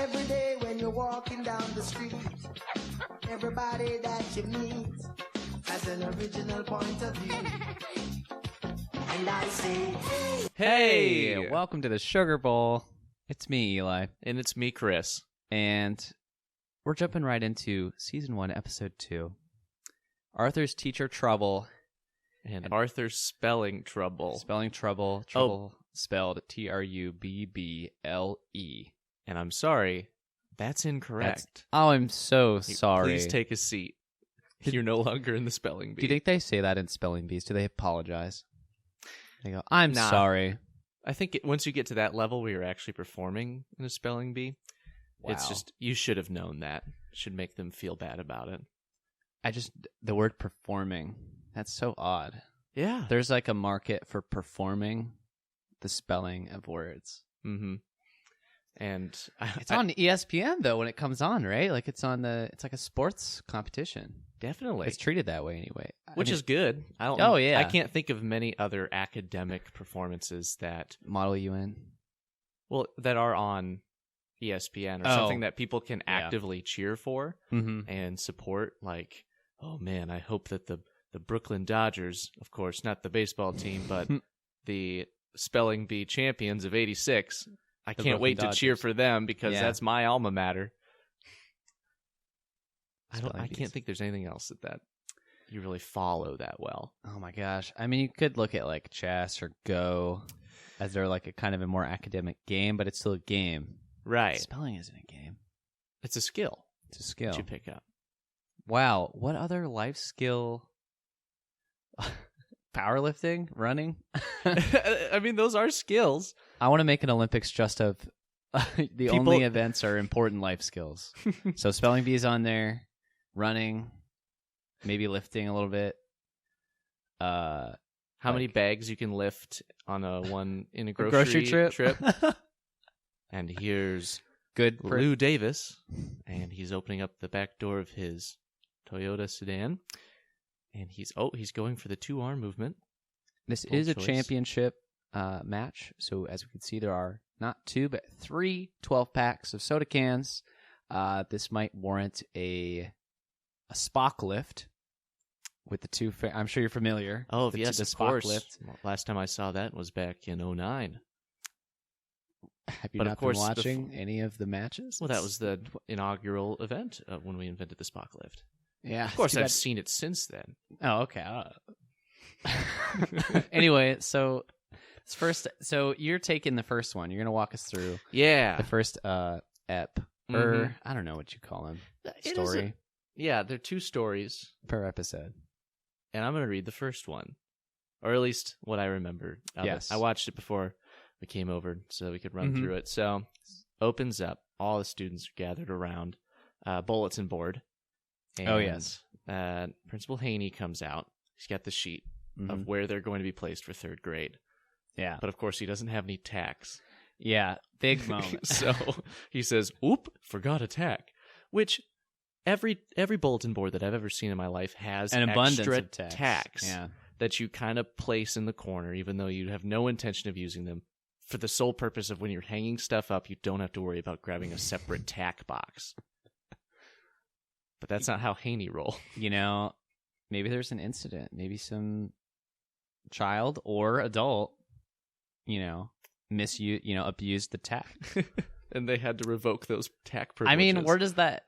Every day when you're walking down the street, everybody that you meet has an original point of view. And I say, Hey, welcome to the Sugarbowl. It's me, Eli. And it's me, Chris. And we're jumping right into Season 1, Episode 2. Arthur's teacher, Trubble. And Arthur's spelling trouble. Spelling Trubble. Trubble spelled Trubble. And I'm sorry, that's incorrect. I'm so sorry. Please take a seat. You're no longer in the spelling bee. Do you think they say that in spelling bees? Do they apologize? They go, I'm sorry. I think once you get to that level where you're actually performing in a spelling bee, it's just, you should have known that. It should make them feel bad about it. The word performing, that's so odd. Yeah. There's like a market for performing the spelling of words. Mm-hmm. And it's on ESPN though when it comes on, right? Like it's like a sports competition. Definitely. It's treated that way anyway. Which is good. Yeah. I can't think of many other academic performances that model you in. Well, that are on ESPN or something that people can actively cheer for and support. Like, oh man, I hope that the Brooklyn Dodgers, of course, not the baseball team, but the spelling bee champions of '86. I can't wait to cheer for them because that's my alma mater. I can't think there's anything else that you really follow that well. Oh my gosh. I mean, you could look at like chess or Go as they're like a kind of a more academic game, but it's still a game. Right. Spelling isn't a game. It's a skill. It's a skill. That you pick up. Wow. What other life skill? Powerlifting? Running? I mean, those are skills. I want to make an Olympics just of only events are important life skills. So spelling bee is on there, running, maybe lifting a little bit. How many bags you can lift on a grocery trip? And here's Lou Davis, and he's opening up the back door of his Toyota sedan, and he's going for the 2-arm movement. This is a championship match, so as we can see, there are not 2 but 3 12-packs of soda cans. This might warrant a Spock lift with the 2. I'm sure you're familiar. Oh, yes, the of Spock course. Lift. Last time I saw that was back in 2009. Have you not been watching any of the matches? Well, that was the inaugural event when we invented the Spock lift. Yeah. Of course, I've seen it since then. Oh, okay. Anyway, so you're taking the first one. You're going to walk us through the first ep. Or, I don't know what you call them. Story. They're 2 stories per episode. And I'm going to read the first one. Or at least what I remember. Yes. I watched it before we came over so we could run through it. So, opens up. All the students are gathered around bulletin board. And, Principal Haney comes out. He's got the sheet of where they're going to be placed for 3rd grade. Yeah. But of course, he doesn't have any tacks. Yeah, big moment. So he says, "Oop, forgot a tack," which every bulletin board that I've ever seen in my life has an abundance extra of tacks that you kind of place in the corner, even though you have no intention of using them, for the sole purpose of when you're hanging stuff up, you don't have to worry about grabbing a separate tack box. But that's not how Haney roll. You know, maybe there's an incident. Maybe some child or adult, abused the tack. And they had to revoke those tack privileges. I mean, where does that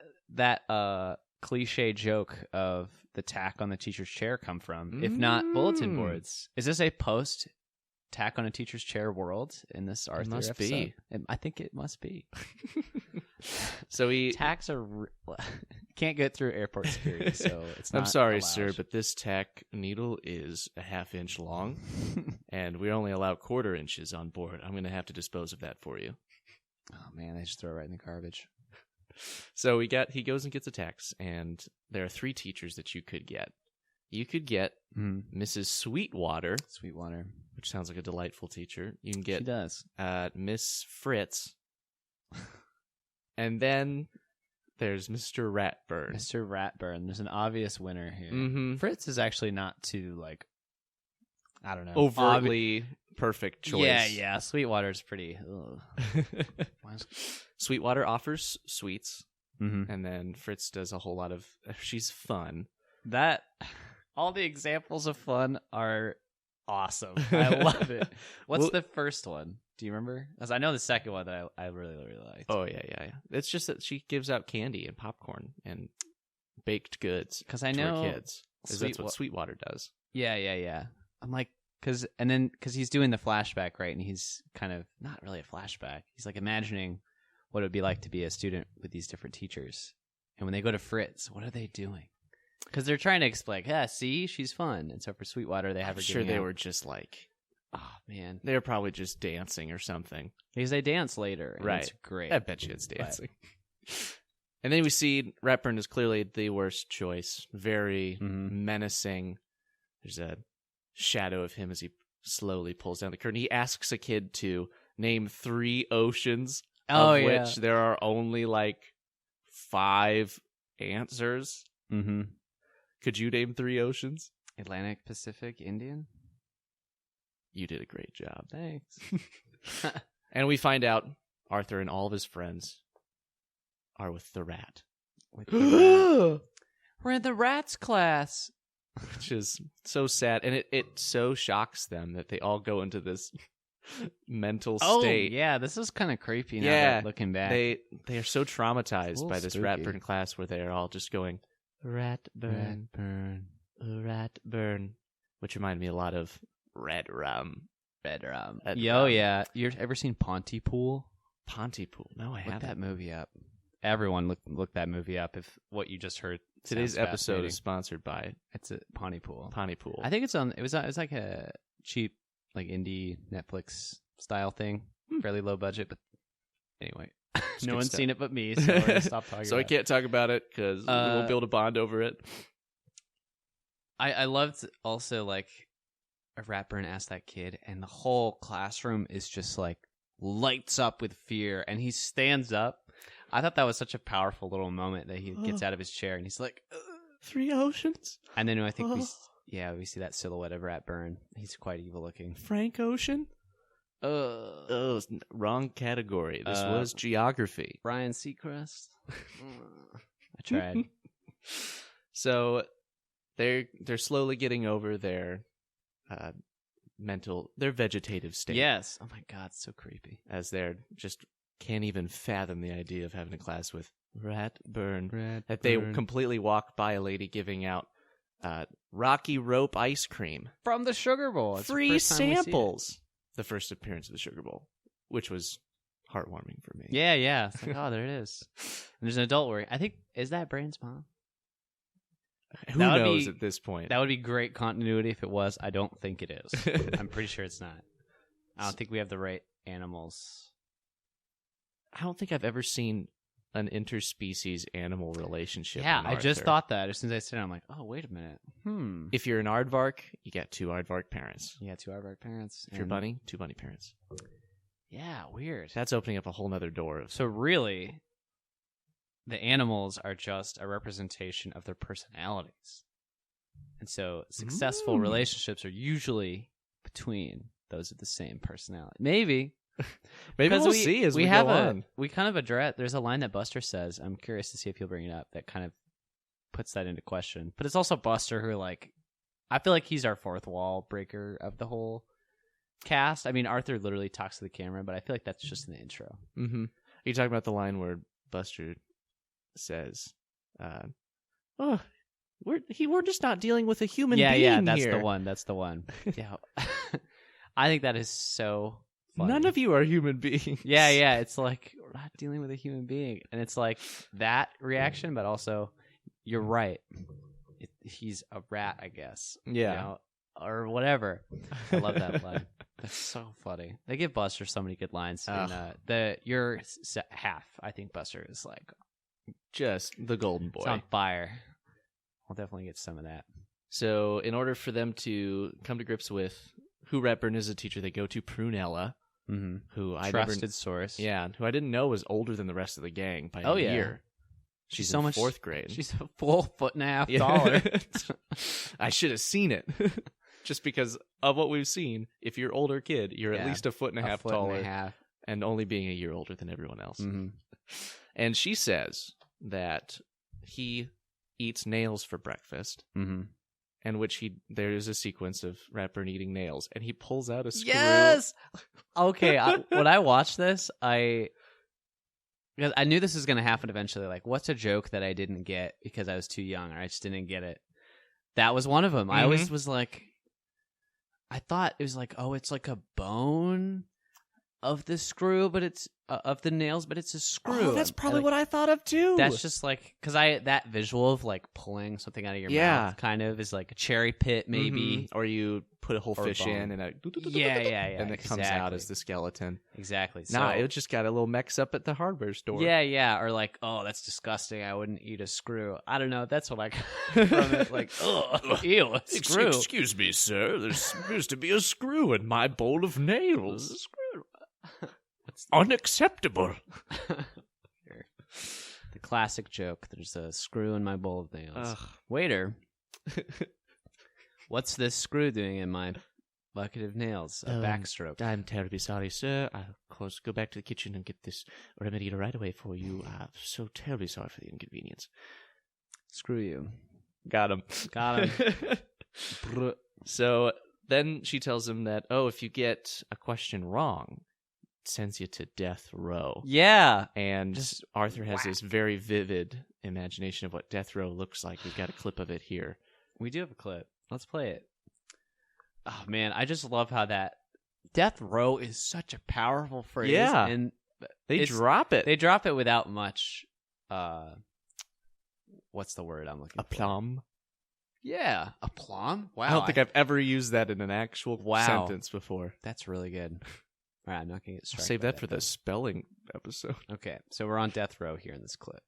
cliche joke of the tack on the teacher's chair come from? If not bulletin boards. Is this a post tack on a teacher's chair world in this Arthur must episode? Be. I think it must be. So tacks can't get through airport security, so it's not I'm sorry, allowed. sir, but this tack needle is a 1/2 inch long, and we only allow 1/4 inches on board. I'm going to have to dispose of that for you. Oh man, they just throw it right in the garbage. So he goes and gets a tax, and there are 3 teachers that you could get. You could get Mrs. Sweetwater, which sounds like a delightful teacher. You can get she does. Miss Fritz, and then there's Mr. Ratburn. Mr. Ratburn. There's an obvious winner here. Mm-hmm. Fritz is actually not too I don't know, overtly perfect choice. Yeah. Sweetwater's pretty. Sweetwater offers sweets, and then Fritz does a whole lot of. She's fun. All the examples of fun are awesome. I love it. What's the first one? Do you remember? Because I know the second one that I really, really liked. Oh, yeah. It's just that she gives out candy and popcorn and baked goods because I know her kids. That's what Sweetwater does. Yeah. I'm like, because he's doing the flashback, right? And he's kind of not really a flashback. He's like imagining what it would be like to be a student with these different teachers. And when they go to Fritz, what are they doing? Because they're trying to explain, see, she's fun. And so for Sweetwater, they have her. I'm sure they were just like, oh man, they were probably just dancing or something. Because they dance later, and right? It's great. I bet you it's dancing. And then we see Ratburn is clearly the worst choice. Very menacing. There's a shadow of him as he slowly pulls down the curtain. He asks a kid to name 3 oceans, which there are only like 5 answers. Mm-hmm. Could you name 3 oceans? Atlantic, Pacific, Indian? You did a great job. Thanks. And we find out Arthur and all of his friends are with the rat. We're in the rats class. Which is so sad. And it so shocks them that they all go into this mental state. Oh, yeah. This is kind of creepy now looking back. They are so traumatized by this spooky. Ratburn class where they are all just going, Ratburn, Ratburn, which reminded me a lot of Red Rum. Yeah. You ever seen Pontypool? Pontypool? No, I haven't. Look that movie up. Everyone look that movie up if what you just heard. Today's episode is sponsored by it's a Pontypool. Pontypool. I think it's on. It was like a cheap like indie Netflix style thing, fairly low budget. But anyway, no one's seen it but me, so we're gonna stop talking. So I can't talk about it because we won't be able to bond over it. I loved also like Ratburn asked that kid, and the whole classroom is just like lights up with fear, and he stands up. I thought that was such a powerful little moment that he gets out of his chair and he's like, 3 oceans? And then I think we see that silhouette of Ratburn. He's quite evil looking. Frank Ocean? Wrong category. This was geography. Ryan Seacrest? I tried. So they're slowly getting over their their vegetative state. Yes. Oh my God, it's so creepy. As they're just can't even fathom the idea of having a class with Ratburn. That they completely walk by a lady giving out Rocky Rope ice cream from the Sugarbowl. Free samples. The first appearance of the Sugarbowl, which was heartwarming for me. Yeah. It's like, oh, there it is. And there's an adult wearing. I think, is that Brain's mom? Who knows at this point? That would be great continuity if it was. I don't think it is. I'm pretty sure it's not. I don't think we have the right animals. I don't think I've ever seen an interspecies animal relationship. Yeah, I just thought that as soon as I said it, I'm like, oh, wait a minute. If you're an aardvark, you get 2 aardvark parents. Yeah, 2 aardvark parents. If you're bunny, 2 bunny parents. Yeah, weird. That's opening up a whole nother door. So really, the animals are just a representation of their personalities. And so successful relationships are usually between those of the same personality. Maybe we'll see as we go on. We kind of address. There's a line that Buster says. I'm curious to see if he'll bring it up. That kind of puts that into question. But it's also Buster who, like, I feel like he's our fourth wall breaker of the whole cast. I mean, Arthur literally talks to the camera, but I feel like that's just in the intro. Mm-hmm. Are you talking about the line where Buster says, we're just not dealing with a human being Yeah, that's here. That's the one. Yeah, I think that is so funny. None of you are human beings. Yeah, it's like, we're not dealing with a human being. And it's like that reaction, but also, you're right. He's a rat, I guess. Yeah. You know, or whatever. I love that line. That's so funny. They give Buster so many good lines. And your half, I think Buster is like just the golden boy. It's on fire. I'll definitely get some of that. So in order for them to come to grips with who Ratburn is as a teacher, they go to Prunella, who I trusted source. Yeah, who I didn't know was older than the rest of the gang by a year. She's so in much 4th grade. She's a full 1.5 taller. I should have seen it. Just because of what we've seen, if you're older kid, you're at least a 1.5 taller. and only being a year older than everyone else. Mm-hmm. And she says that he eats nails for breakfast, in which there is a sequence of Ratburn eating nails, and he pulls out a screw. Yes! Okay, when I watched this, because I knew this was going to happen eventually. Like, what's a joke that I didn't get because I was too young or I just didn't get it? That was one of them. I always was like, I thought it was like, oh, it's like a bone of the screw, but it's of the nails, but it's a screw. Oh, that's probably what I thought of too. That's just like, because that visual of like pulling something out of your mouth kind of is like a cherry pit, maybe, or you put a whole fish in and and it comes out as the skeleton. Exactly. So, it just got a little mix up at the hardware store. Yeah, or like, oh, that's disgusting. I wouldn't eat a screw. I don't know. That's what I got from it. Like, oh, ew, a screw. Excuse me, sir. There appears to be a screw in my bowl of nails. A screw. Unacceptable. The classic joke. There's a screw in my bowl of nails. Ugh. Waiter, what's this screw doing in my bucket of nails? A backstroke. I'm terribly sorry, sir. I'll, of course, go back to the kitchen and get this remedied right away for you. I'm so terribly sorry for the inconvenience. Screw you. Got him. So then she tells him that, if you get a question wrong, sends you to death row. Yeah. And Arthur has this very vivid imagination of what death row looks like. We've got a clip of it here. We do have a clip. Let's play it. Oh, man. I just love how that death row is such a powerful phrase. Yeah. And they drop it. They drop it without much, what's the word I'm looking for? Aplomb. Yeah. Aplomb? Wow. I don't think I've ever used that in an actual sentence before. That's really good. All right, I'm not going to get distracted. Save that for the spelling episode. Okay, so we're on death row here in this clip.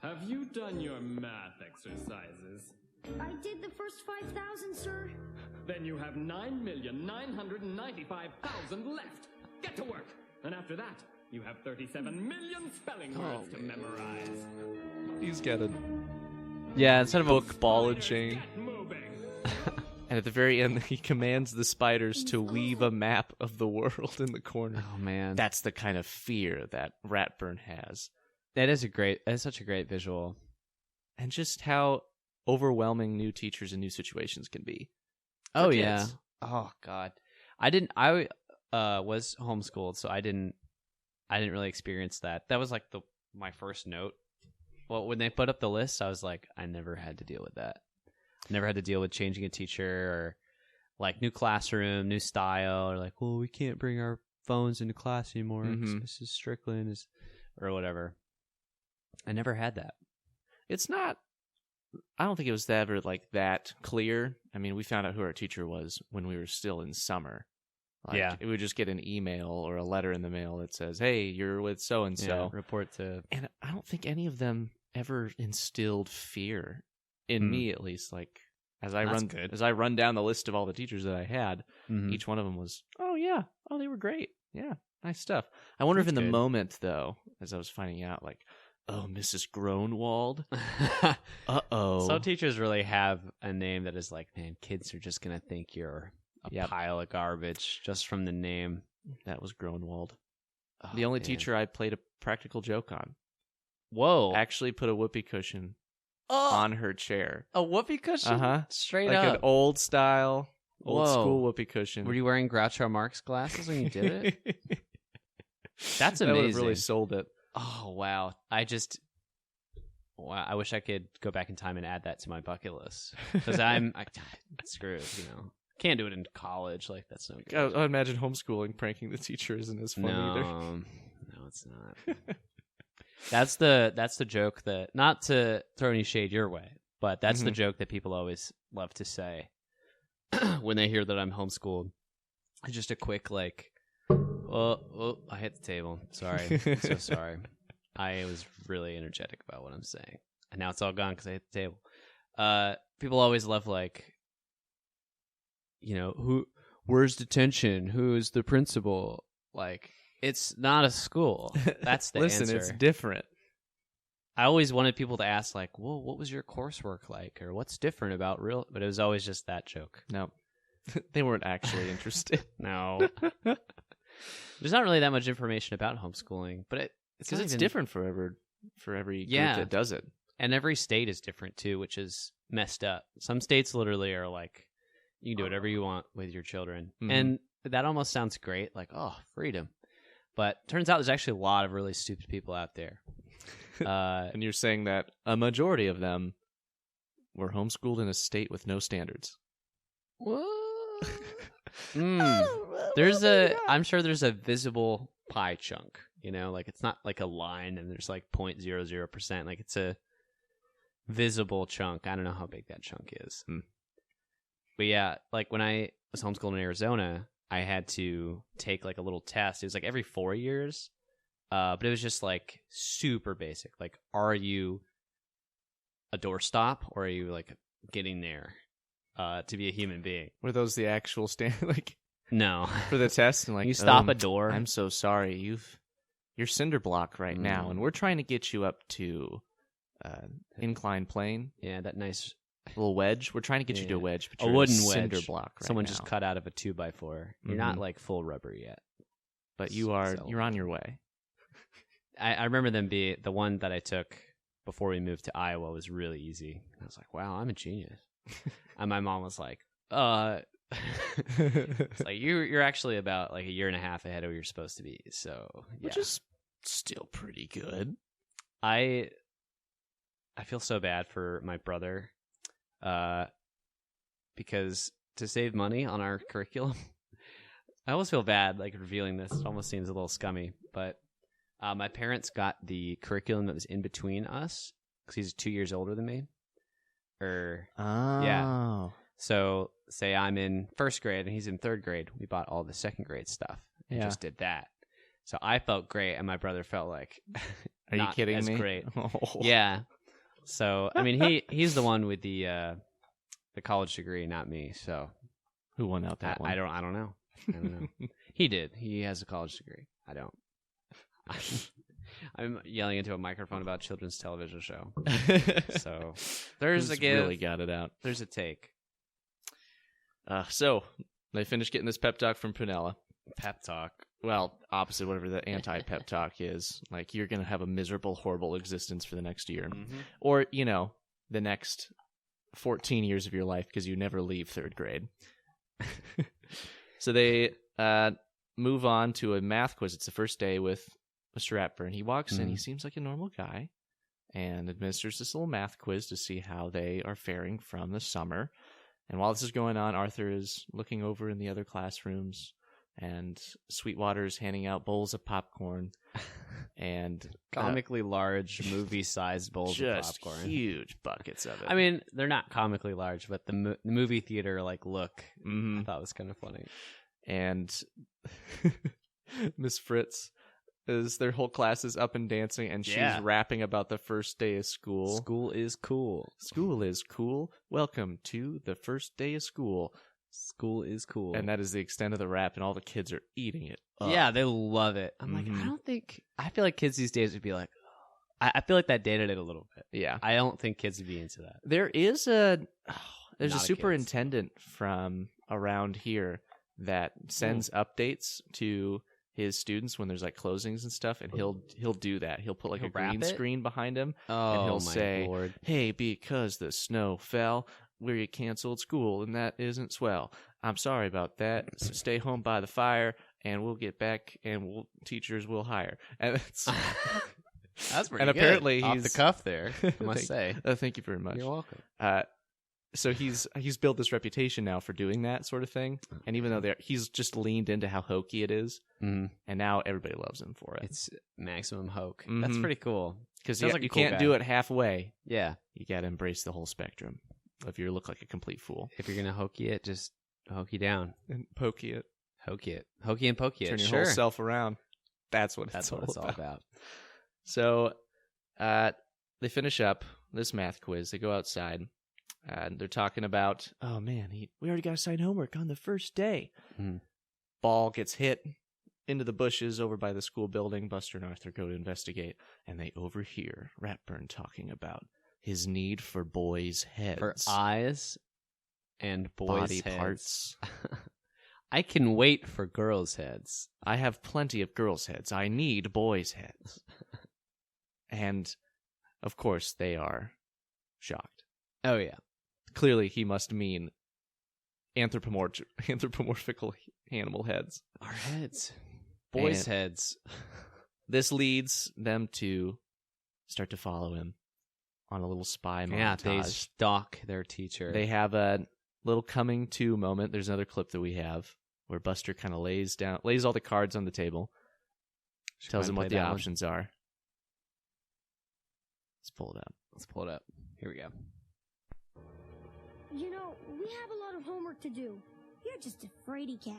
Have you done your math exercises? I did the first 5,000, sir. Then you have 9,995,000 left. Get to work. And after that, you have 37 million spelling words to memorize. He's got a instead of book, ball, and chain. Get moving. And at the very end, he commands the spiders to weave a map of the world in the corner. Oh, man. That's the kind of fear that Ratburn has. That is such a great visual. And just how overwhelming new teachers and new situations can be. Oh, kids. yeah. Oh, God. I was homeschooled, so I didn't really experience that. That was like my first note. Well, when they put up the list, I was like, I never had to deal with that. Never had to deal with changing a teacher or like new classroom, new style, or like, well, we can't bring our phones into class anymore. Mrs. Strickland is, or whatever. I never had that. It's not, I don't think it was ever like that clear. I mean, we found out who our teacher was when we were still in summer. Like, we would just get an email or a letter in the mail that says, hey, you're with so-and-so. Yeah, report to. And I don't think any of them ever instilled fear in me, at least. Like, as I run down the list of all the teachers that I had, each one of them was, they were great. Yeah, nice stuff. I wonder if in the moment, though, as I was finding out, like, oh, Mrs. Groenwald. Uh-oh. Some teachers really have a name that is like, man, kids are just going to think you're a pile of garbage just from the name. That was Groenwald. Oh, the only teacher I played a practical joke on. Whoa. Actually put a whoopee cushion on her chair. A whoopee cushion? Uh-huh. Straight like up. Like an old style, old school whoopee cushion. Were you wearing Groucho Marx glasses when you did it? That's amazing. That would have really sold it. Oh, wow. I wish I could go back in time and add that to my bucket list. Because I'm screwed, Can't do it in college. Like, that's no good. I imagine homeschooling, pranking the teacher isn't as fun either. No, it's not. That's the joke that, not to throw any shade your way, but that's the joke that people always love to say when they hear that I'm homeschooled. It's just a quick, like, oh, I hit the table. Sorry. I'm so sorry. I was really energetic about what I'm saying. And now it's all gone because I hit the table. People always love, like, where's detention? Who's the principal? Like, it's not a school. That's the answer. Listen, it's different. I always wanted people to ask, like, well, what was your coursework like? Or what's different about real? But it was always just that joke. No. They weren't actually interested. No. There's not really that much information about homeschooling, but it's different for every group that does it. And every state is different too, which is messed up. Some states literally are like, you can do whatever you want with your children. Mm-hmm. And that almost sounds great, like, oh, freedom. But turns out there's actually a lot of really stupid people out there. And you're saying that a majority of them were homeschooled in a state with no standards. What? I'm sure there's a visible pie chunk, like it's not like a line and there's like 0.00%. Like it's a visible chunk. I don't know how big that chunk is. But yeah, like when I was homeschooled in Arizona, I had to take like a little test. It was like every 4 years. But it was just like super basic. Like, are you a doorstop or are you like getting there to be a human being? Were those the actual like? No. For the test, and like you stop a door. I'm so sorry, you're cinder block right now, and we're trying to get you up to inclined plane. Yeah, that nice little wedge. We're trying to get you to a wedge, but a wooden wedge. Cinder block. Right Someone now. just cut out of a 2x4. You're not like full rubber yet, but you're on your way. I remember them the one that I took before we moved to Iowa was really easy. I was like, wow, I'm a genius. And my mom was like, it's like you're actually about like a year and a half ahead of where you're supposed to be. So yeah. Which is still pretty good. I feel so bad for my brother, because to save money on our curriculum, I always feel bad like revealing this. It almost seems a little scummy, but my parents got the curriculum that was in between us because he's 2 years older than me. Yeah. So say I'm in first grade and he's in third grade. We bought all the second grade stuff and just did that. So I felt great, and my brother felt like, are you kidding me? Great. Oh. Yeah. So I mean, he's the one with the college degree, not me. So who won out that one? I don't know. He did. He has a college degree. I don't. I'm yelling into a microphone about a children's television show. So there's really got it out. There's a take. So they finished getting this pep talk from Prunella. Pep talk. Well, opposite whatever the anti-pep talk is. Like, you're going to have a miserable, horrible existence for the next year. Mm-hmm. Or, the next 14 years of your life because you never leave third grade. So they move on to a math quiz. It's the first day with Mr. Ratburn. He walks in. He seems like a normal guy and administers this little math quiz to see how they are faring from the summer. And while this is going on, Arthur is looking over in the other classrooms, and Sweetwater is handing out bowls of popcorn and comically large movie-sized bowls of popcorn. Just huge buckets of it. I mean, they're not comically large, but the movie theater look, I thought was kind of funny. And Miss Fritz their whole class is up and dancing, and she's rapping about the first day of school. School is cool. School is cool. Welcome to the first day of school. School is cool. And that is the extent of the rap, and all the kids are eating it up. Yeah, they love it. I'm like, I feel like kids these days would be like, I feel like that dated it a little bit. Yeah. I don't think kids would be into that. There is there's a superintendent from around here that sends updates to his students when there's closings and stuff, and he'll do that. He'll put a green screen behind him, and he'll say, Lord. "Hey, because the snow fell, we canceled school, and that isn't swell. I'm sorry about that. So stay home by the fire, and we'll get back, and teachers will hire." And it's that's pretty and good. Apparently Off he's the cuff there, I must say. Thank you very much. You're welcome. So he's built this reputation now for doing that sort of thing, and even though he's just leaned into how hokey it is, and now everybody loves him for it. It's maximum hoke. That's pretty cool. Because you can't do it halfway. Yeah, you got to embrace the whole spectrum. If you look like a complete fool, if you're gonna hokey it, just hokey down and pokey it, hokey and pokey it. Turn your whole self around. That's what it's all about. So, they finish up this math quiz. They go outside. And they're talking about, oh man, we already got to sign homework on the first day. Ball gets hit into the bushes over by the school building. Buster and Arthur go to investigate, and they overhear Ratburn talking about his need for boys' heads. For eyes and boys' body heads. parts. I can wait for girls' heads. I have plenty of girls' heads. I need boys' heads. And, of course, they are shocked. Oh, yeah. Clearly, he must mean anthropomorphical animal heads. Our heads. Boys' heads. This leads them to start to follow him on a little spy montage. Yeah, they stalk their teacher. They have a little coming to moment. There's another clip that we have where Buster kind of lays all the cards on the table, tells him what the options are. Let's pull it up. Here we go. You know, we have a lot of homework to do. You're just a fraidy cat.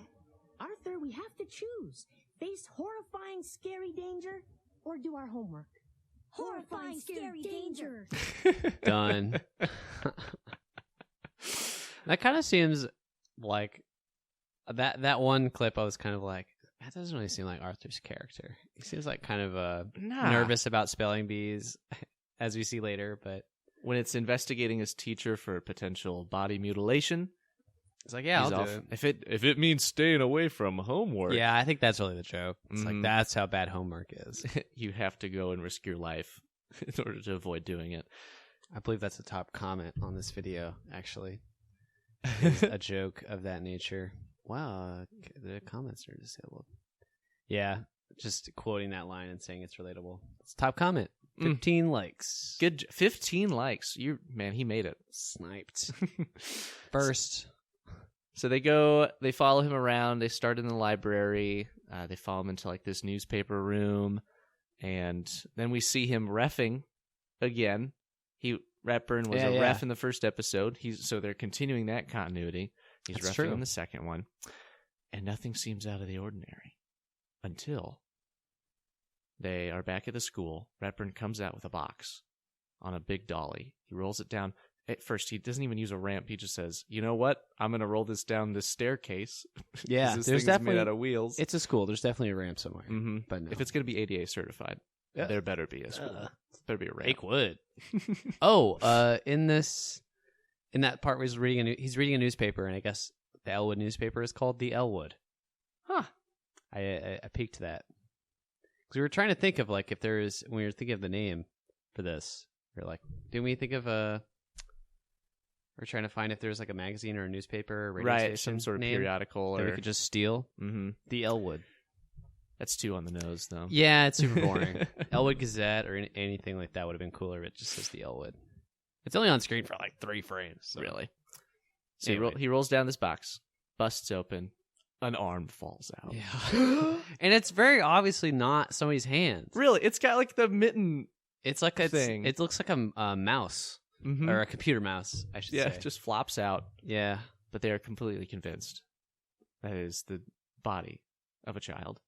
Arthur, we have to choose. Face horrifying, scary danger, or do our homework? Horrifying, scary danger. Done. That kind of seems like that one clip. I was kind of like, that doesn't really seem like Arthur's character. He seems like kind of nervous about spelling bees, as we see later. But when it's investigating his teacher for potential body mutilation, it's like, yeah, I'll do it. If it means staying away from homework. Yeah, I think that's really the joke. It's like, that's how bad homework is. You have to go and risk your life in order to avoid doing it. I believe that's the top comment on this video, actually. A joke of that nature. Wow, the comments are disabled. Yeah, just quoting that line and saying it's relatable. It's top comment. 15 likes. Good. 15 likes. He made it. Sniped. First. So they follow him around. They start in the library. They follow him into like this newspaper room. And then we see him reffing again. Ratburn was a ref in the first episode. So they're continuing that continuity. He's reffing in the second one. And nothing seems out of the ordinary until they are back at the school. Ratburn comes out with a box on a big dolly. He rolls it down. At first, he doesn't even use a ramp. He just says, "You know what? I'm going to roll this down this staircase." Yeah, this thing's made out of wheels. It's a school. There's definitely a ramp somewhere. Mm-hmm. But no. If it's going to be ADA certified, there better be a school. There better be a ramp. Fake wood. In that part where he's reading a newspaper, and I guess the Elwood newspaper is called the Elwood. Huh. I peeked that. Because we were trying to think of, like, if there is, when we were thinking of the name for this, we were like, didn't we think of we're trying to find if there's like a magazine or a newspaper or radio station some sort of name periodical that or we could just steal. Mm-hmm. The Elwood. That's too on the nose, though. Yeah, it's super boring. Elwood Gazette or anything like that would have been cooler. But it just says the Elwood. It's only on screen for like 3 frames. So. Really? So anyway. he rolls down this box, busts open, an arm falls out. Yeah, and it's very obviously not somebody's hands. Really, it's got like the mitten. It's like a thing. It looks like a mouse. Mm-hmm. Or a computer mouse, I should say. Yeah, it just flops out. Yeah. But they are completely convinced that is the body of a child.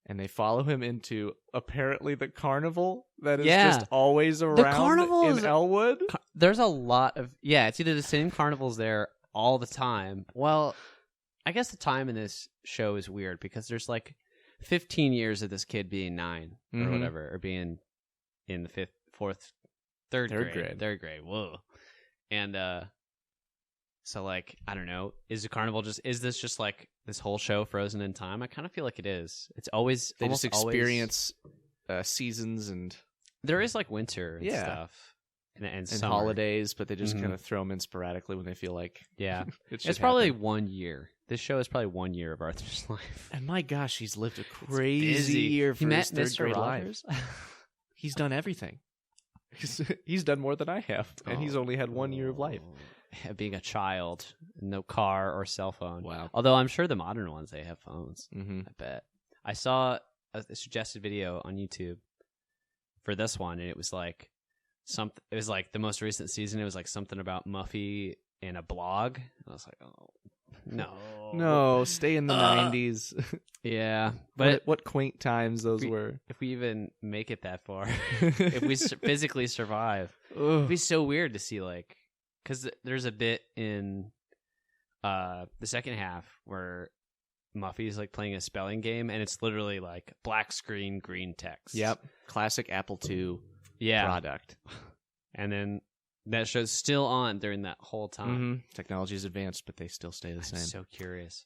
And they follow him into, apparently, the carnival that is just always around in Elwood. There's a lot of... Yeah, it's either the same carnivals there all the time. Well, I guess the time in this show is weird because there's like 15 years of this kid being 9 or whatever, or being in the third grade. Whoa. And so like, I don't know, is this just like this whole show frozen in time? I kind of feel like it is. It's always they just experience seasons, and there is like winter and stuff and holidays, but they just kind of throw them in sporadically when they feel like it's probably 1 year. This show is probably 1 year of Arthur's life. And my gosh, he's lived a crazy year for his third grade life. He's done everything. He's done more than I have, and he's only had 1 year of life. Being a child, no car or cell phone. Wow. Although I'm sure the modern ones, they have phones. Mm-hmm. I bet. I saw a suggested video on YouTube for this one, and it was like it was like the most recent season. It was like something about Muffy and a blog. And I was like, oh, no, stay in the 90s. Yeah, but what quaint times those were. If we even make it that far, if we physically survive, it'd be so weird to see, like, because there's a bit in the second half where Muffy's like playing a spelling game, and it's literally like black screen, green text. Yep, classic Apple II product. And then that show's still on during that whole time. Mm-hmm. Technology is advanced, but they still stay the same. I'm so curious.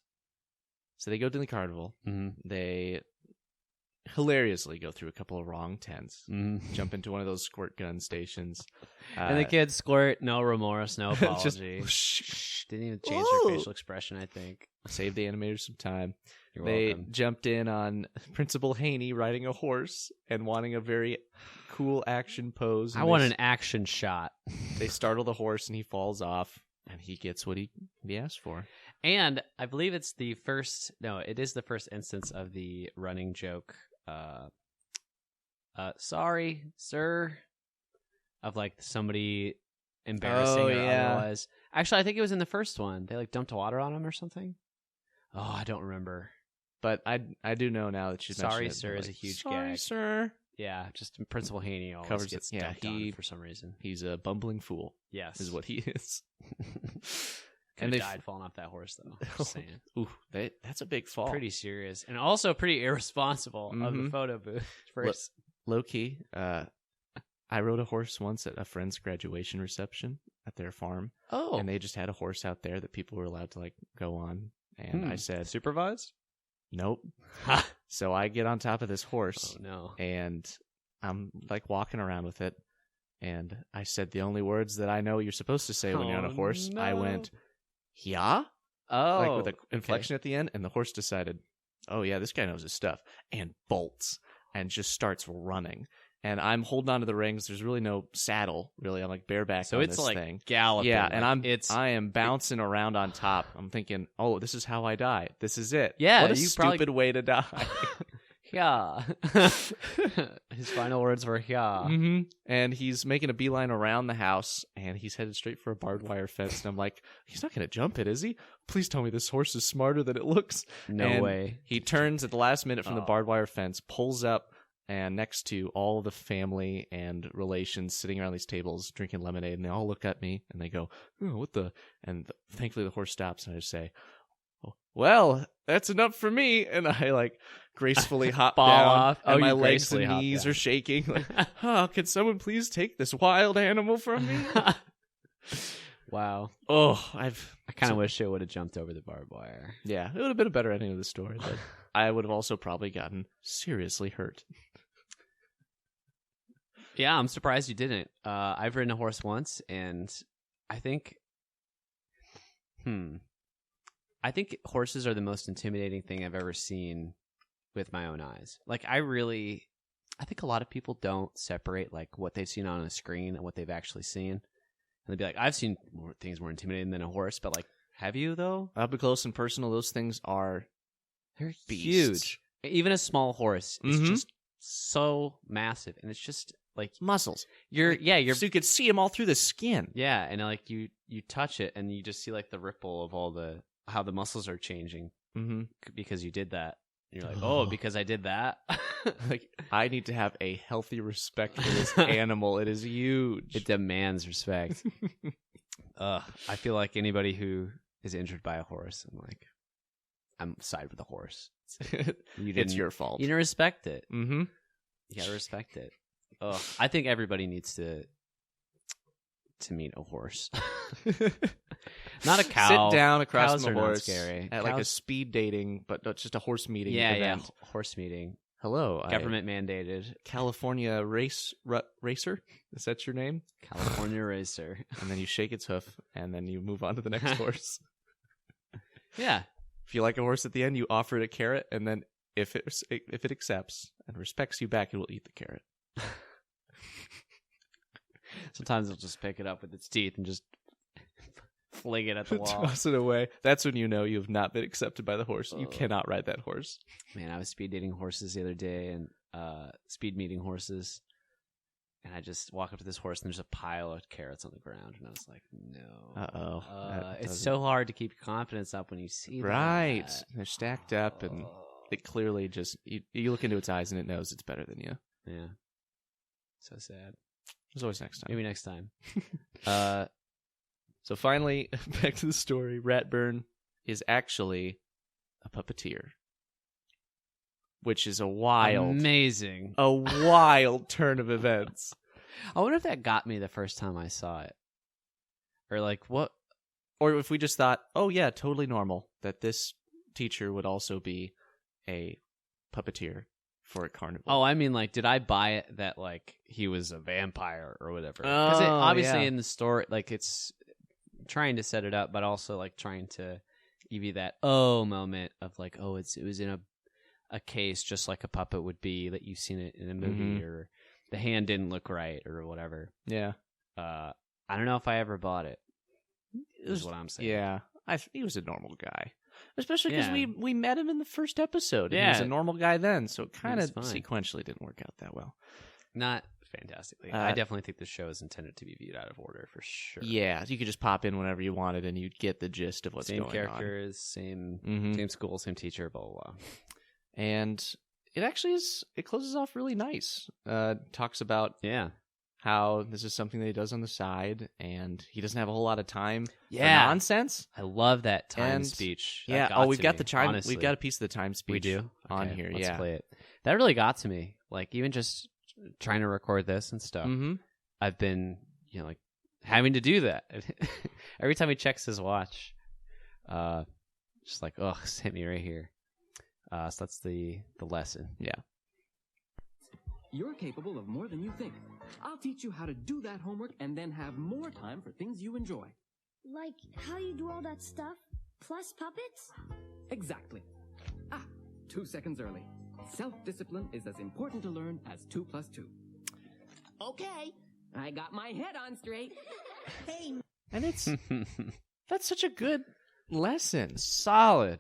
So they go to the carnival. Mm-hmm. They hilariously go through a couple of wrong tents, jump into one of those squirt gun stations. And the kids squirt, no remorse, no just apology. Didn't even change their facial expression, I think. Save the animators some time. You're They welcome. jumped in on Principal Haney riding a horse and wanting a very cool action pose. I And want an action shot. They startle the horse and he falls off and he gets what he asked for. And I believe it's the first, no, it is the first instance of the running joke, sorry, sir, of like somebody embarrassing or otherwise. Actually, I think it was in the first one. They like dumped water on him or something. Oh, I don't remember. But I do know now that she's Sorry, sir is a huge sorry, gag. sir. Yeah, just Principal Haney always Covers gets it. Yeah, dumped on for some reason. He's a bumbling fool. Yes. Is what he is. And they they died falling off that horse, though. Just saying. Ooh, that's a big fall. Pretty serious. And also pretty irresponsible of the photo booth first. Low key, I rode a horse once at a friend's graduation reception at their farm. Oh. And they just had a horse out there that people were allowed to like go on. And I said, supervised? nope. So I get on top of this horse. Oh, no. And I'm like walking around with it. And I said the only words that I know you're supposed to say when you're on a horse. no. I went, yeah? Oh. Like with an inflection at the end. And the horse decided, oh yeah, this guy knows his stuff. And bolts and just starts running. And I'm holding on to the reins. There's really no saddle, really. I'm like bareback So on it's this like thing. galloping. Yeah, like and I am bouncing around on top. I'm thinking, oh, this is how I die. This is it. Yeah, what a you stupid probably- way to die. Yeah. His final words were, yeah. Mm-hmm. And he's making a beeline around the house, and he's headed straight for a barbed wire fence. And I'm like, he's not going to jump it, is he? Please tell me this horse is smarter than it looks. No And way. He turns at the last minute from the barbed wire fence, pulls up, and next to all the family and relations sitting around these tables drinking lemonade, and they all look at me and they go, oh, what the? And thankfully the horse stops, and I just say, oh, well, that's enough for me. And I like gracefully hop Fall down, off. and Oh, my you legs gracefully and hop knees down. are shaking. Like, can someone please take this wild animal from me? Wow. Oh, I kind of wish it would have jumped over the barbed wire. yeah, it would have been a better ending of the story, but I would have also probably gotten seriously hurt. Yeah, I'm surprised you didn't. I've ridden a horse once, and I think, I think horses are the most intimidating thing I've ever seen with my own eyes. Like, I think a lot of people don't separate like what they've seen on a screen and what they've actually seen. And they'd be like, I've seen things more intimidating than a horse, but like, have you though? Up close and personal, those things are They're beasts. huge. Even a small horse is just so massive, and it's just like muscles. you're So you could see them all through the skin. yeah, and like you touch it, and you just see like the ripple of how the muscles are changing because you did that. And you're like, oh, because I did that. Like, I need to have a healthy respect for this animal. It is huge. It demands respect. I feel like anybody who is injured by a horse, I'm side with the horse. It's your fault. You didn't respect it. Mm-hmm. You gotta respect it. I think everybody needs to meet a horse. Not a cow. Sit down across Cows from are a not horse scary. at like a speed dating, but just a horse meeting event. Yeah, horse meeting. Hello, Government mandated. California racer. Is that your name? California racer. And then you shake its hoof, and then you move on to the next horse. Yeah. If you like a horse at the end, you offer it a carrot, and then if it accepts and respects you back, it will eat the carrot. Sometimes it'll just pick it up with its teeth and just fling it at the wall. Toss it away. That's when you know you have not been accepted by the horse. You cannot ride that horse. Man, I was speed dating horses the other day and speed meeting horses. And I just walk up to this horse and there's a pile of carrots on the ground. And I was like, no. Uh-oh. It's so hard to keep your confidence up when you see Right. that. They're stacked up, and it clearly just... You look into its eyes, and it knows it's better than you. Yeah. So sad. There's always next time. Maybe next time. So finally, back to the story. Ratburn is actually a puppeteer, which is a wild turn of events. I wonder if that got me the first time I saw it. Or like what? Or if we just thought, oh yeah, totally normal that this teacher would also be a puppeteer for a carnival. Oh, I mean, like, did I buy it that, like, he was a vampire or whatever? Because obviously in the story, like, it's trying to set it up, but also, like, trying to give you that moment of, like, oh, it was in a case just like a puppet would be that you've seen it in a movie, or the hand didn't look right or whatever. Yeah. I don't know if I ever bought it. Is what I'm saying. Yeah. He was a normal guy. Especially because we met him in the first episode. And he was a normal guy then, so it kind of sequentially didn't work out that well. Not fantastically. I definitely think the show is intended to be viewed out of order for sure. Yeah, you could just pop in whenever you wanted, and you'd get the gist of what's going on. Same characters, same school, same teacher, blah, blah, blah. And it actually it closes off really nice. Talks about how this is something that he does on the side, and he doesn't have a whole lot of time for nonsense. I love that time speech. We've got the time. Honestly. We've got a piece of the time speech. We do on here. Let's play it. That really got to me. Like, even just trying to record this and stuff. I've been, like, having to do that every time he checks his watch. Just like, oh, it's hit me right here. So that's the lesson. Yeah. You're capable of more than you think. I'll teach you how to do that homework and then have more time for things you enjoy. Like how you do all that stuff, plus puppets? Exactly. 2 seconds early. Self-discipline is as important to learn as 2 + 2. Okay, I got my head on straight. Hey. And that's such a good lesson. Solid.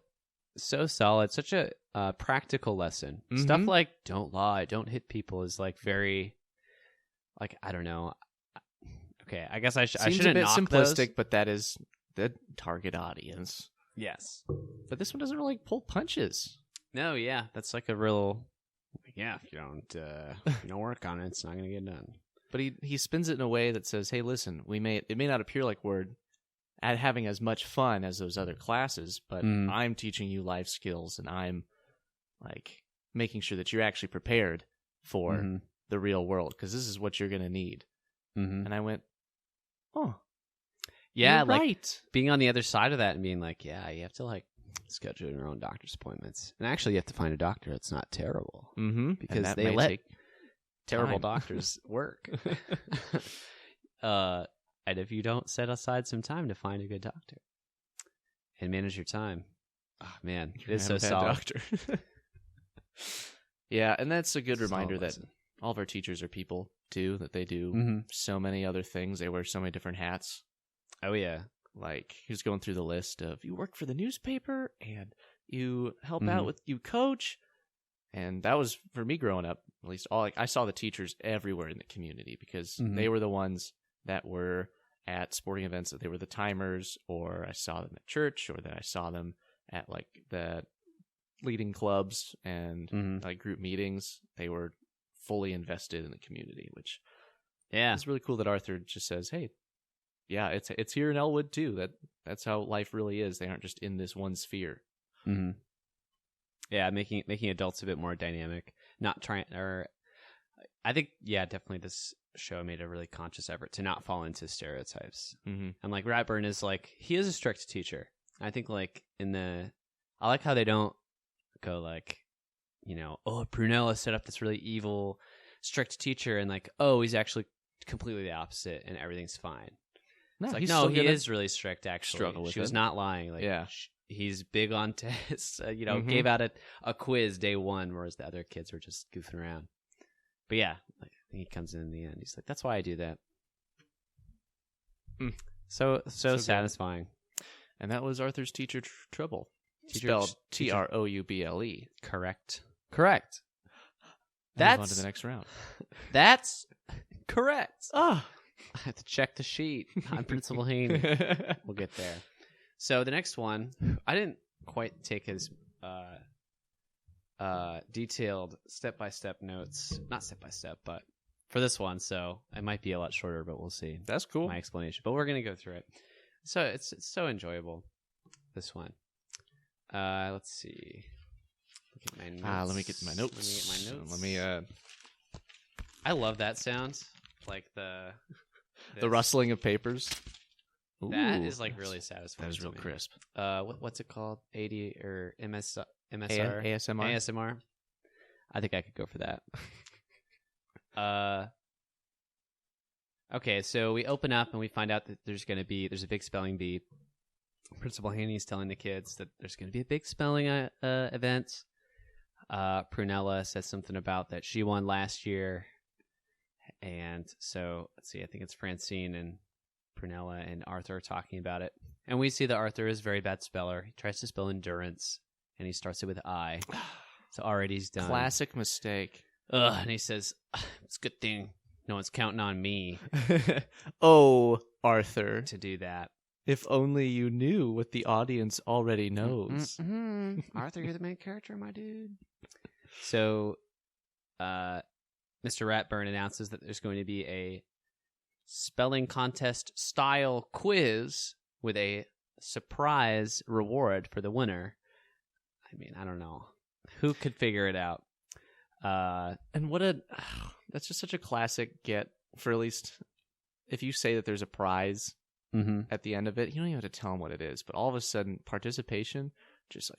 So solid. Such a practical lesson. Stuff like don't lie, don't hit people is like very, like, I don't know. Okay, I guess I shouldn't Seems a bit knock simplistic, those. but that is the target audience. Yes. But this one doesn't really pull punches. No, yeah, that's like a real. Yeah, if you don't work on it, it's not gonna get done. But he spins it in a way that says, "Hey, listen, it may not appear like we're having as much fun as those other classes, but I'm teaching you life skills, and I'm like making sure that you're actually prepared for the real world, because this is what you're gonna need." And I went, "Oh, yeah, you're like right." Being on the other side of that and being like, yeah, you have to like schedule your own doctor's appointments, and actually you have to find a doctor that's not terrible, because they let terrible doctors work. And if you don't set aside some time to find a good doctor and manage your time, oh man, it is so solid. Doctor. Yeah, and that's a good reminder that all of our teachers are people too, that they do so many other things. They wear so many different hats. Oh yeah. Like, he was going through the list of, you work for the newspaper and you help out with, you coach. And that was, for me growing up, at least I saw the teachers everywhere in the community, because they were the ones that were at sporting events, that they were the timers, or I saw them at church, or that I saw them at like the leading clubs and like group meetings. They were fully invested in the community, which it's really cool that Arthur just says, hey, yeah, it's here in Elwood too. That's how life really is. They aren't just in this one sphere. Yeah, making adults a bit more dynamic. Not trying, or I think, definitely this show made a really conscious effort to not fall into stereotypes. And like Ratburn is like, he is a strict teacher. I think like I like how they don't go like, Prunella set up this really evil, strict teacher, and like, oh, he's actually completely the opposite, and everything's fine. No, it's like, no, he is really strict. Actually, she was it. Not lying. Like, he's big on tests. Gave out a quiz day one, whereas the other kids were just goofing around. But yeah, like, I think he comes in the end. He's like, "That's why I do that." So satisfying. Good. And that was Arthur's teacher, Trubble. Spelled Trouble. Correct. That's on to the next round. That's correct. Ah. I have to check the sheet on Principal Haney. We'll get there. So the next one, I didn't quite take his detailed step-by-step notes. Not step-by-step, but for this one. So it might be a lot shorter, but we'll see. That's cool. My explanation. But we're going to go through it. So it's so enjoyable, this one. Let's see. Look at my notes. Let me get my notes. I love that sound. Like the rustling of papers. That is like really satisfying. That was real to me. crisp. What's it called? 80 or MSR? ASMR. ASMR. I think I could go for that. Okay, so we open up and we find out that there's a big spelling bee. Principal Haney's telling the kids that there's going to be a big spelling event. Prunella says something about that she won last year. And so, let's see, I think it's Francine and Prunella and Arthur talking about it. And we see that Arthur is a very bad speller. He tries to spell endurance, and he starts it with I. So already he's done. Classic mistake. And he says, it's a good thing no one's counting on me Oh, Arthur. to do that. If only you knew what the audience already knows. Arthur, you're the main character, my dude. So, Mr. Ratburn announces that there's going to be a spelling contest style quiz with a surprise reward for the winner. I mean, I don't know. Who could figure it out? And that's just such a classic get for, at least if you say that there's a prize at the end of it, you don't even have to tell them what it is. But all of a sudden, participation just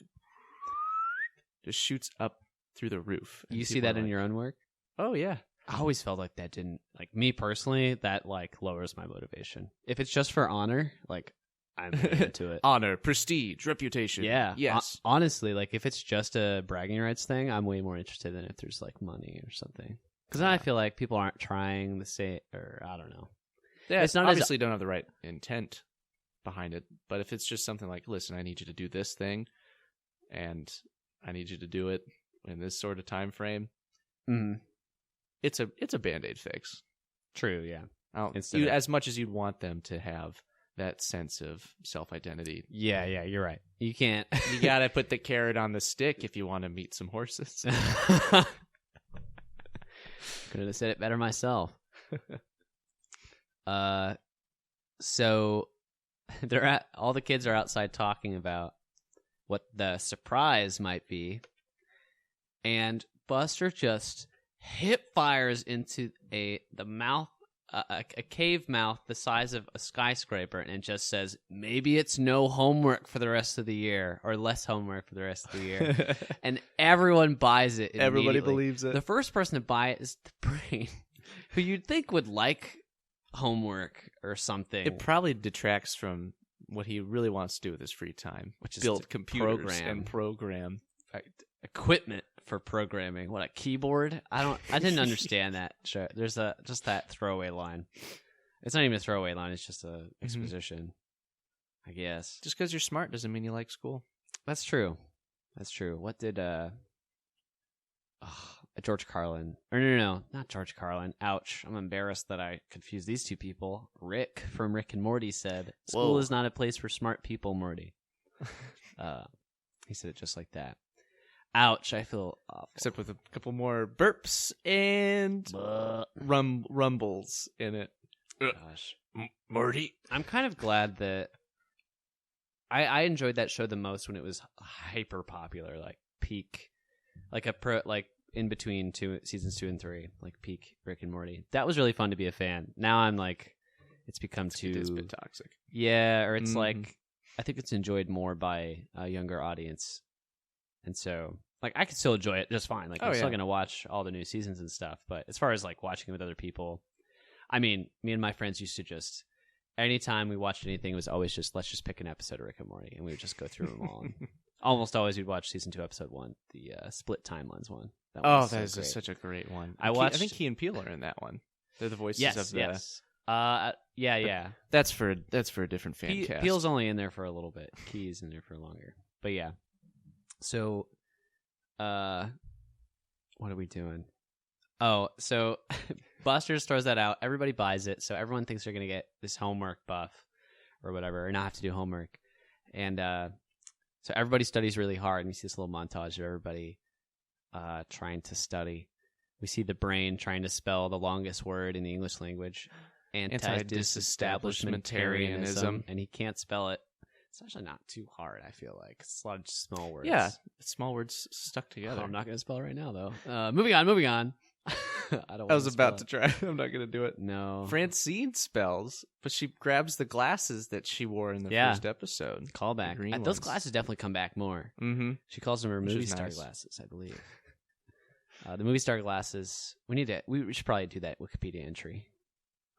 shoots up through the roof. You see that in your own work? Oh, yeah. I always felt like that didn't, like, me personally, that, like, lowers my motivation. If it's just for honor, like, I'm really into it. Honor, prestige, reputation. Yeah. Yes. Honestly, like, if it's just a bragging rights thing, I'm way more interested than if there's, like, money or something. Because then I feel like people aren't trying to say, or I don't know. Yeah, it's not obviously don't have the right intent behind it. But if it's just something like, listen, I need you to do this thing, and I need you to do it in this sort of time frame, it's a Band-Aid fix. True, yeah. As much as you'd want them to have that sense of self-identity. Yeah, you're right. You can't. You got to put the carrot on the stick if you want to meet some horses. Couldn't have said it better myself. So all the kids are outside talking about what the surprise might be, and Buster just hip fires into a cave mouth the size of a skyscraper, and just says, maybe it's no homework for the rest of the year, or less homework for the rest of the year. And everyone buys it immediately. Everybody believes it. The first person to buy it is the brain, who you'd think would like homework or something. It probably detracts from what he really wants to do with his free time, which is build computers and program. Equipment for programming. What, a keyboard? I didn't understand that. Sure. There's just that throwaway line. It's not even a throwaway line, it's just a exposition. I guess. Just because you're smart doesn't mean you like school. That's true. What did George Carlin, or no, not George Carlin. Ouch. I'm embarrassed that I confused these two people. Rick from Rick and Morty said, school is not a place for smart people, Morty. He said it just like that. Ouch, I feel awful. Except with a couple more burps and rumbles in it. Gosh. Morty. I'm kind of glad that I enjoyed that show the most when it was hyper popular, like peak, like in between seasons 2 and 3, like peak Rick and Morty. That was really fun to be a fan. Now I'm like, it's become It's a bit toxic. Yeah, or it's like, I think it's enjoyed more by a younger audience. And so, like, I could still enjoy it just fine. Like, I'm still going to watch all the new seasons and stuff. But as far as, like, watching it with other people, I mean, me and my friends used to just, anytime we watched anything, it was always just, let's just pick an episode of Rick and Morty. And we would just go through them all. And almost always we'd watch season 2, episode 1, the split timelines one. That is such a great one. I think Key and Peele are in that one. They're the voices of the... Yes. Yeah. That's for a different fan cast. Peele's only in there for a little bit. Key's in there for longer. But yeah. So, what are we doing? Oh, so Buster throws that out. Everybody buys it. So everyone thinks they're going to get this homework buff or whatever, or not have to do homework. And so everybody studies really hard. And you see this little montage of everybody trying to study. We see the brain trying to spell the longest word in the English language. Anti-disestablishmentarianism. And he can't spell it. It's actually not too hard, I feel like. It's a lot of small words. Yeah, small words stuck together. I'm not going to spell it right now, though. Moving on. I don't. I was about to spell try. I'm not going to do it. No. Francine spells, but she grabs the glasses that she wore in the first episode. Callback. green Those ones. glasses definitely come back more. Mm-hmm. She calls them her Which movie is star nice. glasses, I believe. The movie star glasses. We should probably do that Wikipedia entry.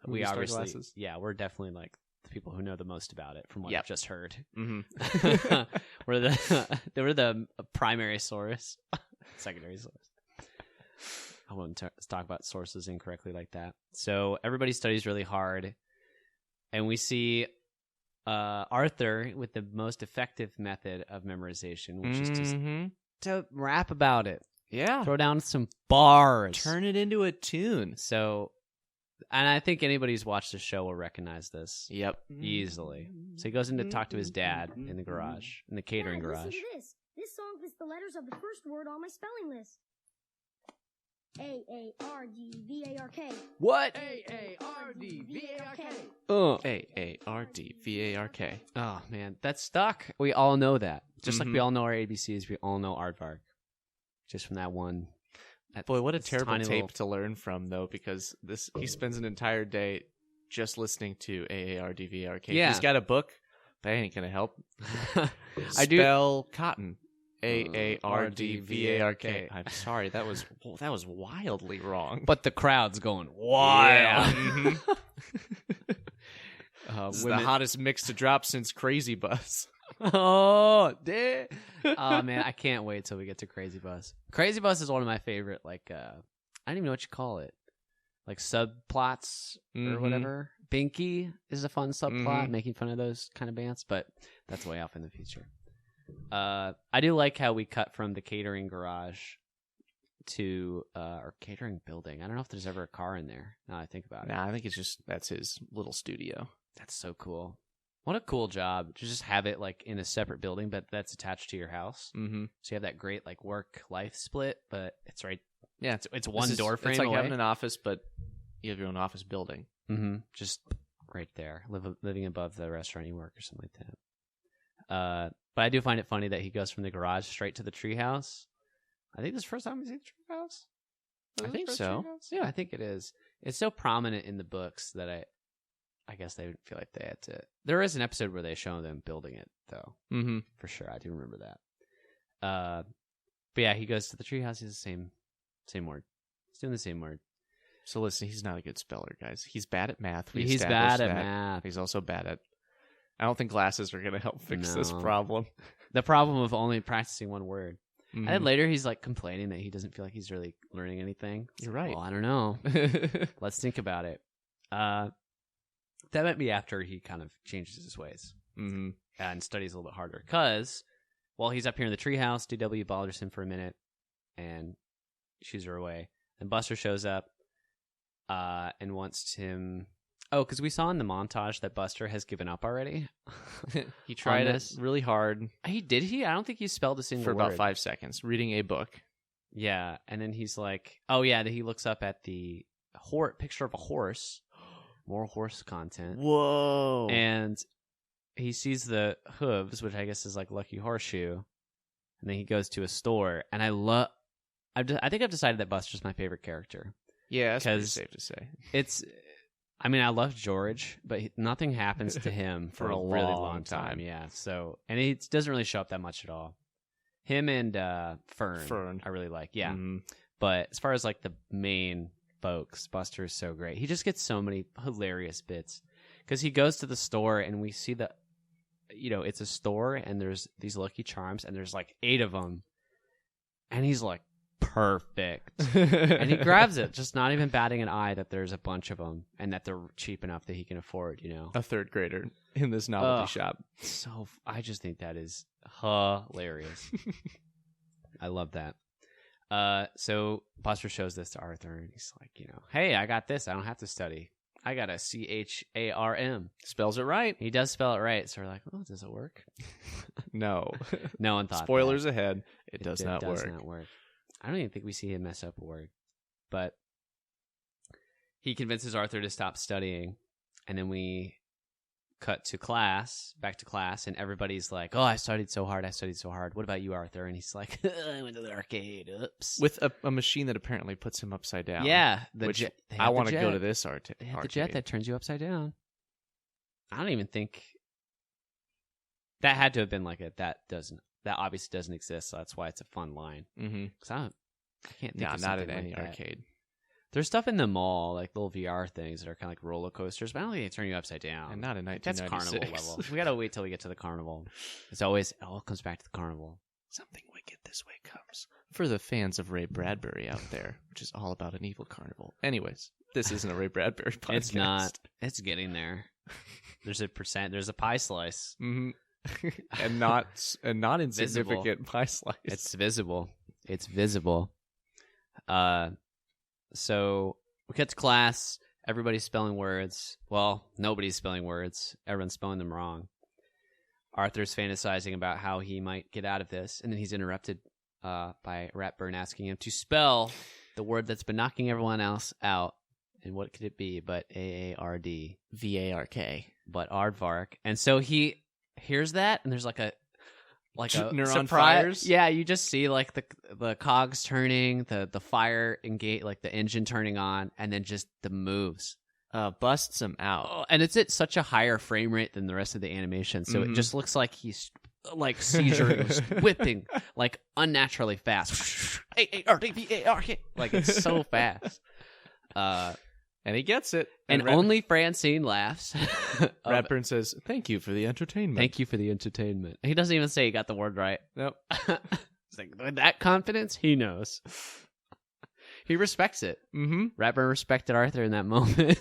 Movie We star obviously, glasses? yeah, we're definitely like the people who know the most about it from what Yep. I've just heard. Mm-hmm. They were the primary source, secondary source. I wouldn't talk about sources incorrectly like that. So everybody studies really hard, and we see Arthur with the most effective method of memorization, which is just to rap about it. Yeah. Throw down some bars. Turn it into a tune. So, and I think anybody who's watched the show will recognize this Yep. easily. So he goes in to talk to his dad in the garage, in the catering Dad, garage. listen to this. This song fits the letters of the first word on my spelling list. A-A-R-D-V-A-R-K. What? A-A-R-D-V-A-R-K. A-A-R-D-V-A-R-K. Oh, man. That's stuck. We all know that. Just like we all know our ABCs, we all know aardvark. Just from that one. Boy, what a this terrible tiny tape little- to learn from, though, because he spends an entire day just listening to A-A-R-D-V-A-R-K. Yeah. He's got a book, but that ain't going to help. I do. Spell cotton. A-A-R-D-V-A-R-K. I'm sorry, that was wildly wrong. But the crowd's going wild. Yeah. Mhm. This is the Women- hottest mix to drop since Crazy Bus. Oh, damn. Oh, man, I can't wait till we get to Crazy Bus. Crazy Bus is one of my favorite, like, I don't even know what you call it. Like subplots or whatever. Binky is a fun subplot, making fun of those kind of bands, but that's way off in the future. I do like how we cut from the catering garage to our catering building. I don't know if there's ever a car in there. Now I think about it. Nah, I think that's his little studio. That's so cool. What a cool job to just have it like in a separate building, but that's attached to your house. Mm-hmm. So you have that great like work-life split, but it's right. Yeah, It's one door frame It's like away. having an office, but you have your own office building. Mm-hmm. Just right there, living above the restaurant you work or something like that. But I do find it funny that he goes from the garage straight to the treehouse. I think this is the first time we see the treehouse. I think so. Yeah, I think it is. It's so prominent in the books that I guess they feel like they had to. There is an episode where they show them building it, though. Mm-hmm. For sure, I do remember that. But yeah, he goes to the treehouse. He's the same word. He's doing the same word. So listen, he's not a good speller, guys. He's bad at math. He's bad at math. He's also bad at. I don't think glasses are going to help fix this No. problem. The problem of only practicing one word. Mhm. And then later he's like complaining that he doesn't feel like he's really learning anything. It's You're like, right. Well, I don't know. Let's think about it. That might be after he kind of changes his ways Mm-hmm. and studies a little bit harder. Because while he's up here in the treehouse, DW bothers him for a minute and shoos her away. And Buster shows up and wants him. Oh, because we saw in the montage that Buster has given up already. He tried it this. really hard Did he? I don't think he spelled a single for word. about 5 seconds, reading a book. Yeah, and then he's like, oh yeah, he looks up at the picture of a horse. More horse content. Whoa. And he sees the hooves, which I guess is like Lucky Horseshoe. And then he goes to a store, and I think I've decided that Buster's my favorite character. Yeah, that's pretty 'Cause safe to say. I mean, I love George, but nothing happens to him for a really long long time. time. Yeah, so, and he doesn't really show up that much at all. Him and Fern. I really like. Yeah. Mhm. But as far as like the main folks, Buster is so great. He just gets so many hilarious bits because he goes to the store and we see that, it's a store and there's these Lucky Charms and there's like 8 of them. And he's like, perfect. And he grabs it, just not even batting an eye that there's a bunch of them and that they're cheap enough that he can afford, A third grader in this novelty Ugh. shop. So I just think that is hilarious. I love that. So Buster shows this to Arthur, and he's like, hey, I got this. I don't have to study. I got a CHARM. Spells it right. He does spell it right. So we're like, oh, does it work? No. No one thought. Spoilers that. ahead. It does not does work. not work. I don't even think we see him mess up a word. But he convinces Arthur to stop studying, and then we cut to class, back to class, and everybody's like, "Oh, I studied so hard. What about you, Arthur?" And he's like, "I went to the arcade. Oops." With a machine that apparently puts him upside down. Yeah, I want to go to this arcade. They had the jet that turns you upside down. I don't even think that had to have been like that obviously doesn't exist. So that's why it's a fun line. Mm-hmm. Because I can't think of not something at any like that. arcade. There's stuff in the mall, like little VR things that are kind of like roller coasters, but I don't think they turn you upside down. And not in That's 1996. carnival level. We gotta wait till we get to the carnival. It all comes back to the carnival. Something wicked this way comes. For the fans of Ray Bradbury out there, which is all about an evil carnival. Anyways, this isn't a Ray Bradbury podcast. It's not. It's getting there. There's a pie slice. Mm-hmm. and not insignificant pie slice. It's visible. So we get to class. Everybody's spelling words. Well, nobody's spelling words. Everyone's spelling them wrong. Arthur's fantasizing about how he might get out of this, and then he's interrupted by Ratburn asking him to spell the word that's been knocking everyone else out. And what could it be but AARD? VARK. But aardvark. And so he hears that, and there's like a neuron surprise. fires? Yeah, you just see like the cogs turning, the fire engage, like the engine turning on, and then just the moves. Busts him out. Oh, and it's at such a higher frame rate than the rest of the animation, so it just looks like he's like seizuring, whipping like unnaturally fast. Like it's so fast. And he gets it. And only Francine laughs. Ratburn says, "Thank you for the entertainment." Thank you for the entertainment. He doesn't even say he got the word right. Nope. He's like, with that confidence, he knows. He respects it. Mm-hmm. Ratburn respected Arthur in that moment.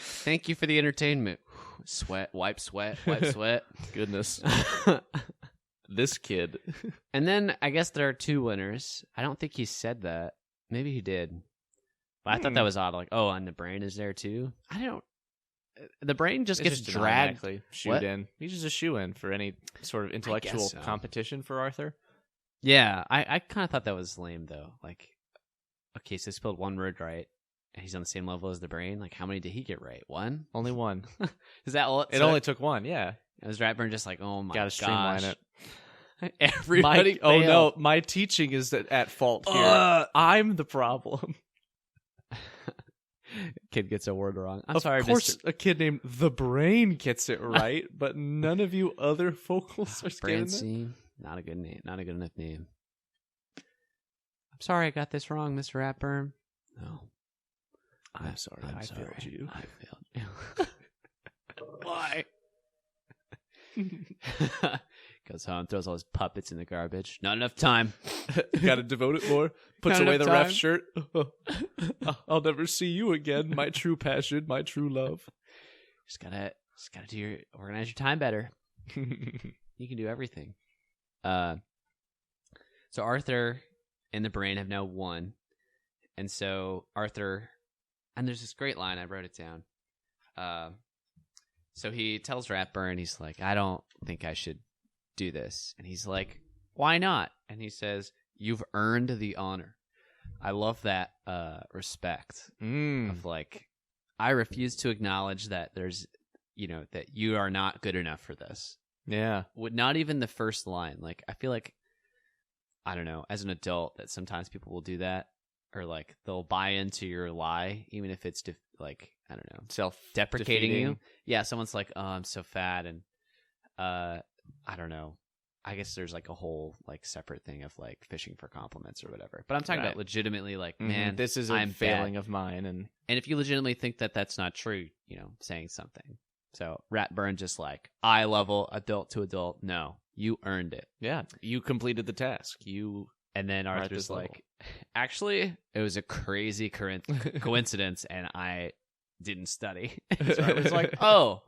Thank you for the entertainment. Sweat. Goodness. This kid. And then I guess there are two winners. I don't think he said that. Maybe he did. But I thought that was odd. Like, oh, and the brain is there too? I don't. The brain just gets dragged. Shoot in. He's just a shoe-in for any sort of intellectual competition for Arthur. Yeah, I kind of thought that was lame, though. Like, okay, so he spelled one word right, and he's on the same level as the brain. Like, how many did he get right? One? Only one. Is that all it only took one, yeah. And was Ratburn just like, oh my gosh. Gotta streamline it. Everybody oh no, my teaching is at fault here. I'm the problem. Kid gets a word wrong. I'm sorry, Of course, a kid named The Brain gets it right, but none of you other vocals are getting it. Francine, not a good name. Not a good enough name. I'm sorry I got this wrong, Mr. Ratburn. No. I'm sorry. I failed you. I failed you. Why? Goes home, throws all his puppets in the garbage. Not enough time. Gotta devote it more. Puts Not away enough the ref time. shirt. I'll never see you again. My true passion, my true love. Just gotta organize your time better. You can do everything. So Arthur and the brain have now won. And so Arthur, and there's this great line, I wrote it down. So he tells Ratburn, he's like, I don't think I should do this. And he's like, why not? And he says, you've earned the honor. I love that respect of like, I refuse to acknowledge that there's, that you are not good enough for this. Yeah. Not even the first line. Like, I feel like, I don't know, as an adult, that sometimes people will do that, or like they'll buy into your lie, even if it's like, I don't know, self-deprecating you. Yeah, someone's like, oh, I'm so fat, and I don't know. I guess there's like a whole like separate thing of like fishing for compliments or whatever. But I'm talking about legitimately like, man, this is a failing of mine, and if you legitimately think that that's not true, saying something. So Ratburn just like eye level, adult to adult. No, you earned it. Yeah, you completed the task. And then Arthur's like, actually, it was a crazy coincidence, and I didn't study. So I was like, oh,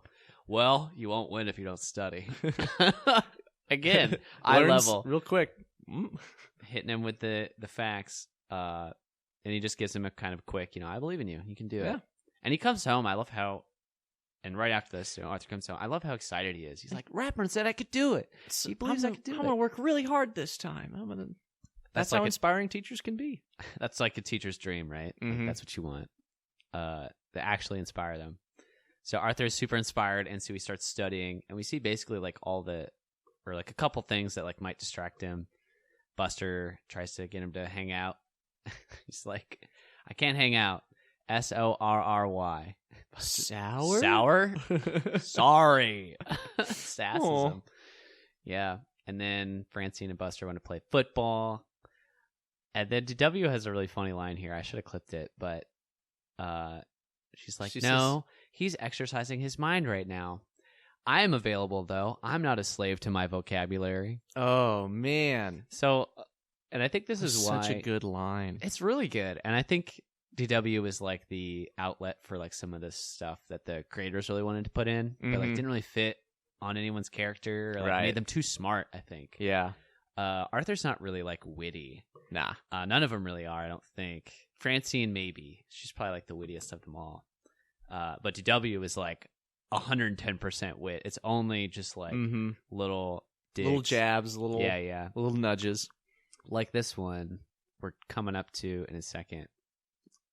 well, you won't win if you don't study. Again, eye level. Real quick. Hitting him with the facts. And he just gives him a kind of quick, I believe in you. You can do it. And he comes home. I love how, and right after this, Arthur comes home. I love how excited he is. He's like, Ratburn said I could do it. He believes I could do it. I'm going to work really hard this time. That's how inspiring teachers can be. That's like a teacher's dream, right? Like, that's what you want. To actually inspire them. So Arthur is super inspired, and so he starts studying, and we see basically like a couple things that like might distract him. Buster tries to get him to hang out. He's like, I can't hang out. SORRY. Sour? Sour? Sorry. Sasses him. Yeah. And then Francine and Buster want to play football. And then DW has a really funny line here. I should have clipped it, but she's like, no, he's exercising his mind right now. I am available, though. I'm not a slave to my vocabulary. Oh, man. So, and I think this is why. Such a good line. It's really good. And I think DW is like the outlet for like some of this stuff that the creators really wanted to put in, but like didn't really fit on anyone's character. Or, like, made them too smart, I think. Yeah. Arthur's not really like witty. Nah. None of them really are, I don't think. Francine, maybe. She's probably like the wittiest of them all. But DW is like 110% wit. It's only just like little digs. Little jabs, little nudges. Like this one we're coming up to in a second.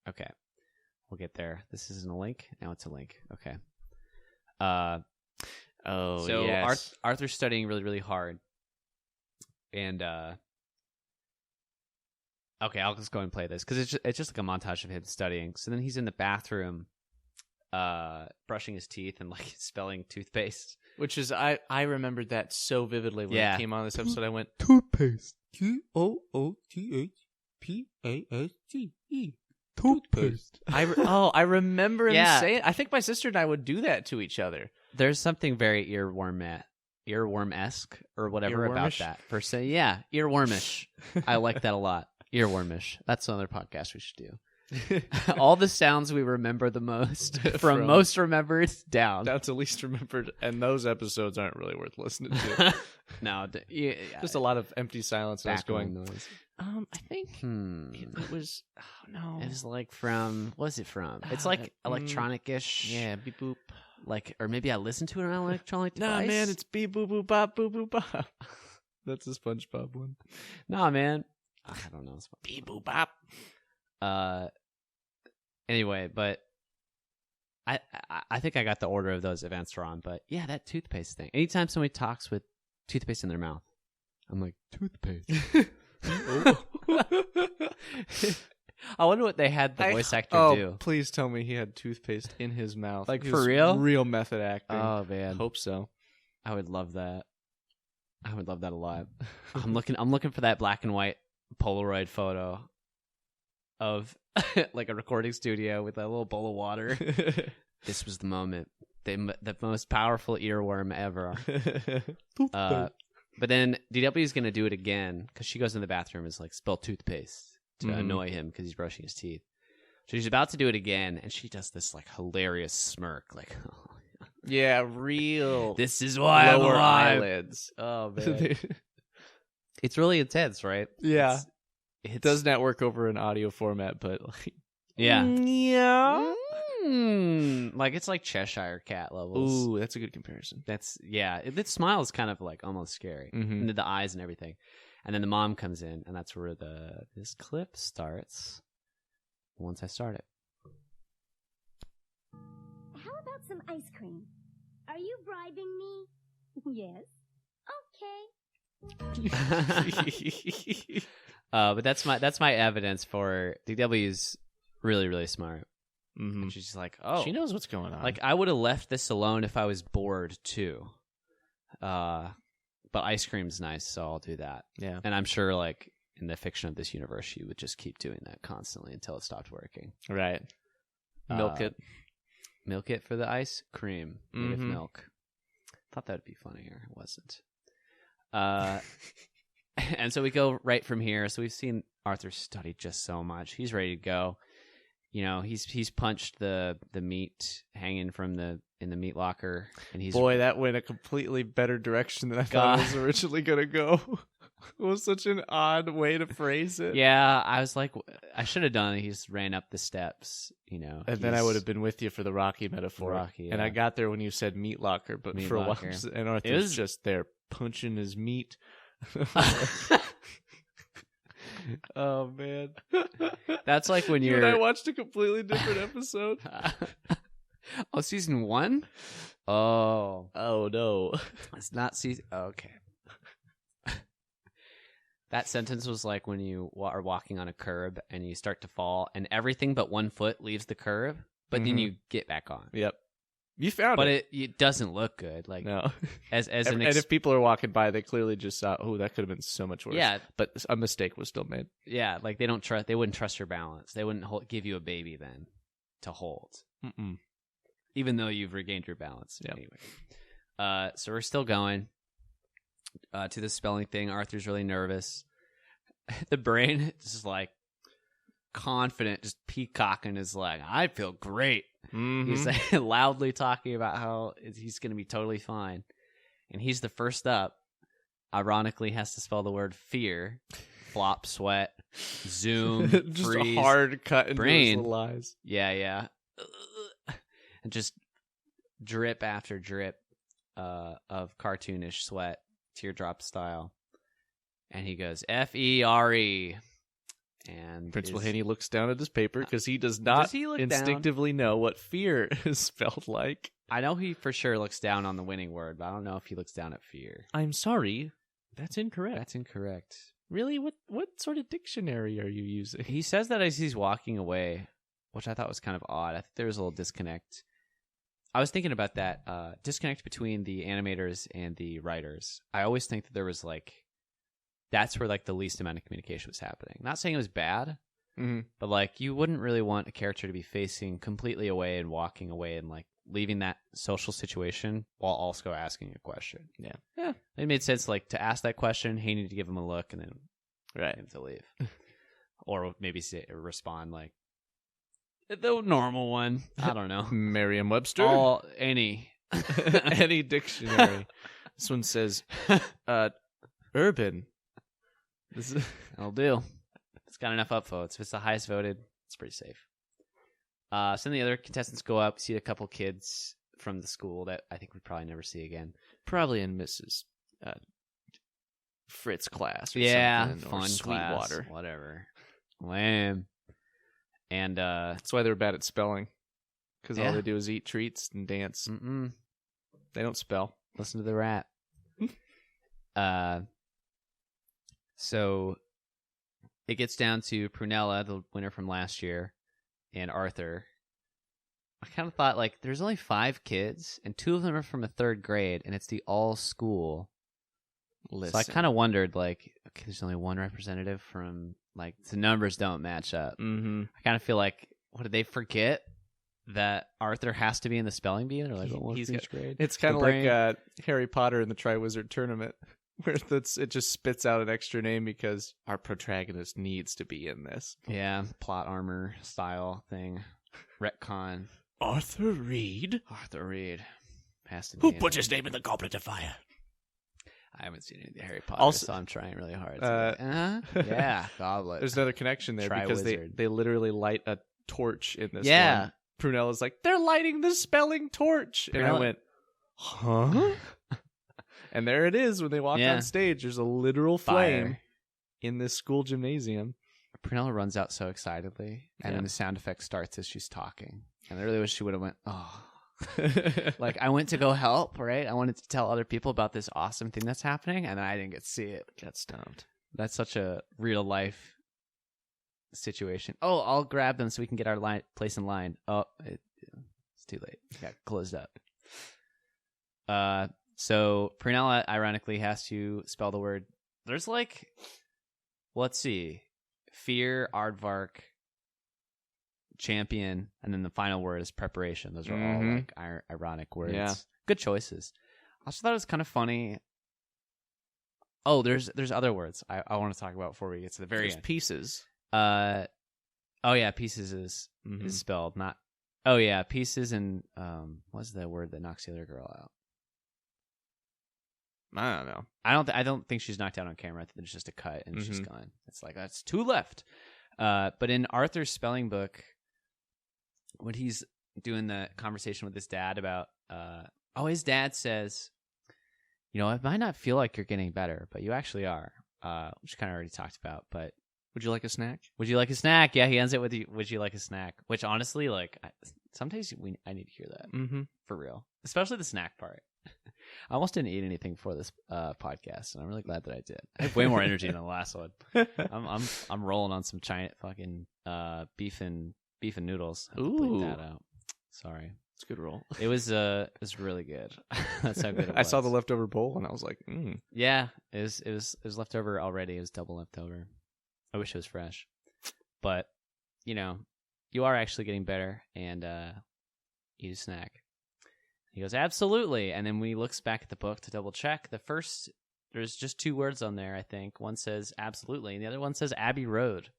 Okay. We'll get there. This isn't a link. Now it's a link. Okay. So yes. Arthur's studying really, really hard. And okay, I'll just go and play this because it's just like a montage of him studying. So then he's in the bathroom brushing his teeth and like spelling toothpaste. Which is, I remembered that so vividly when it came on this episode. I went, Toothpaste. TOOTHPASTE. Toothpaste. I remember him Yeah. saying. I think my sister and I would do that to each other. There's something very earworm-esque or whatever about Earwormish? that. Per se, yeah, earwormish. I like that a lot. Earwormish. That's another podcast we should do. All the sounds we remember the most, from most remembered down. Down to least remembered, and those episodes aren't really worth listening to. No, Just a lot of empty silence. And I was going, noise. I think it was. Oh no, It was like from. What is it from? It's like electronic-ish. yeah, beep boop. Like, or maybe I listened to it on an electronic Nah, device. man, it's beep boop boop bop boop boop bop. That's a SpongeBob one. Nah, man. I don't know. It's Beep boop bop. Anyway, but I think I got the order of those events wrong. But yeah, that toothpaste thing. Anytime somebody talks with toothpaste in their mouth, I'm like, toothpaste. I wonder what they had the voice actor do. Please tell me he had toothpaste in his mouth. Like, He for was real? Real method acting. Oh man, Hope so. I would love that. I would love that a lot. I'm looking for that black and white Polaroid photo of like a recording studio with a little bowl of water. This was the moment. The most powerful earworm ever. But then DW is going to do it again because she goes in the bathroom and is like, spill toothpaste to annoy him because he's brushing his teeth. So she's about to do it again, and she does this like hilarious smirk, like, Yeah, real. this is why I'm lower alive. eyelids. Oh man, it's really intense, right? Yeah. It Does not work over an audio format, but like, Yeah. yeah. Like it's like Cheshire Cat levels. Ooh, that's a good comparison. That's Its smile is kind of like almost scary, and the eyes and everything. And then the mom comes in, and that's where this clip starts. Once I start it. How about some ice cream? Are you bribing me? Yes. Okay. But that's my evidence for DW's really, really smart. Mm-hmm. She's just like, oh, She knows what's going on. like I would have left this alone if I was bored too. But ice cream's nice, so I'll do that. Yeah. And I'm sure, like in the fiction of this universe, she would just keep doing that constantly until it stopped working. Right. Milk it. Milk it for the ice cream made of Mhm. milk. Thought that'd be funnier. It wasn't. And so we go right from here. So we've seen Arthur study just so much. He's ready to go. You know, he's punched the meat hanging from in the meat locker, and he's Boy, that went a completely better direction than I thought it was originally going to go. It was such an odd way to phrase it. Yeah, I was like, I should have done it. He just ran up the steps, you know. And then I would have been with you for the Rocky metaphor. Rocky, And yeah. I got there when you said meat locker, but Meat for locker. a while, and Arthur's was- just there punching his meat. Oh, man. That's like when You you're. and I watched a completely different episode. Oh, season 1? Oh. Oh, no. It's not season... Okay. That sentence was like when you are walking on a curb and you start to fall and everything but one foot leaves the curb, but then you get back on. Yep. You found But it. it doesn't look good. Like No. as and if people are walking by, they clearly just saw, oh, that could have been so much worse. Yeah. But a mistake was still made. Yeah, like they wouldn't trust your balance. They wouldn't give you a baby then to hold. Mm-mm. Even though you've regained your balance. Yep. Anyway. So we're still going to the spelling thing. Arthur's really nervous. The brain is like confident, just peacocking is like, I feel great. Mm-hmm. He's like, loudly talking about how he's going to be totally fine. And he's the first up. Ironically, has to spell the word fear. Flop, sweat, zoom, just freeze, a hard cut into brain. his little eyes. Yeah. And just drip after drip of cartoonish sweat, teardrop style. And he goes, F-E-R-E. And Principal Haney looks down at his paper because he does not instinctively know what fear is spelled like. I know he for sure looks down on the winning word, but I don't know if he looks down at fear. I'm sorry. That's incorrect. That's incorrect. Really? What sort of dictionary are you using? He says that as he's walking away, which I thought was kind of odd. I think there was a little disconnect. I was thinking about that disconnect between the animators and the writers. I always think that there was like, that's where like the least amount of communication was happening. Not saying it was bad, but like you wouldn't really want a character to be facing completely away and walking away and like leaving that social situation while also asking a question. Yeah. It made sense like to ask that question, he needed to give him a look and then him to leave. Or maybe respond like the normal one. I don't know. Merriam-Webster? Any dictionary. This one says urban. That'll do. It's got enough upvotes. If it's the highest voted, it's pretty safe. Some of the other contestants go up, see a couple kids from the school that I think we probably never see again. Probably in Mrs. Fritz class or something. Fun or Sweetwater. Class, whatever. Lame. And that's why they're bad at spelling. Because all they do is eat treats and dance. Mm-mm. They don't spell. Listen to the rat. So it gets down to Prunella, the winner from last year, and Arthur. I kind of thought, like, there's only 5 kids, and 2 of them are from a 3rd grade, and it's the all-school. Listen. So I kind of wondered, like, okay, there's only 1 representative from, like, the numbers don't match up. Mm-hmm. I kind of feel like, what, did they forget that Arthur has to be in the spelling bee? They're like, he's each grade. It's kind of like Harry Potter in the Triwizard Tournament, where it just spits out an extra name because our protagonist needs to be in this. Yeah, plot armor style thing. Retcon. Arthur Reed? Arthur Reed. Has to be. Who put his name in the Goblet of Fire? I haven't seen any of the Harry Potter, Also, so I'm trying really hard. Yeah, Goblet. There's another connection there because they literally light a torch in this one. Prunella's like, they're lighting the spelling torch. And I went, huh? And there it is when they walk on stage. There's a literal flame in this school gymnasium. Prunella runs out so excitedly, and then the sound effect starts as she's talking. And I really wish she would have went, oh. Like, I went to go help, right? I wanted to tell other people about this awesome thing that's happening, and then I didn't get to see it. Got stumped. That's such a real-life situation. Oh, I'll grab them so we can get our place in line. Oh, it's too late. It got closed up. So Prunella, ironically, has to spell the word. There's like, let's see, fear, aardvark, champion, and then the final word is preparation. Those are all like ironic words. Yeah. Good choices. I also thought it was kind of funny. Oh, there's other words I want to talk about before we get to the very end. Pieces. Oh yeah, pieces is spelled, not. Oh yeah, pieces and what's the word that knocks the other girl out? I don't know. I don't think she's knocked out on camera. I think there's just a cut and she's gone. It's like that's 2 left. But in Arthur's spelling book, when he's doing the conversation with his dad about his dad says, you know, it might not feel like you're getting better, but you actually are. Which kind of already talked about, but would you like a snack? Would you like a snack? Yeah, he ends it with would you like a snack? Which honestly, like, Sometimes I need to hear that for real, especially the snack part. I almost didn't eat anything for this podcast, and I'm really glad that I did. I have way more energy than the last one. I'm rolling on some giant fucking beef and noodles. I have to bleep that out. Sorry, it's a good roll. It was really good. That's how good it was. I saw the leftover bowl, and I was like, Yeah, it was leftover already. It was double leftover. I wish it was fresh, but you are actually getting better, and eat a snack. He goes, absolutely. And then when he looks back at the book to double check, there's just 2 words on there, I think. One says absolutely, and the other one says Abbey Road.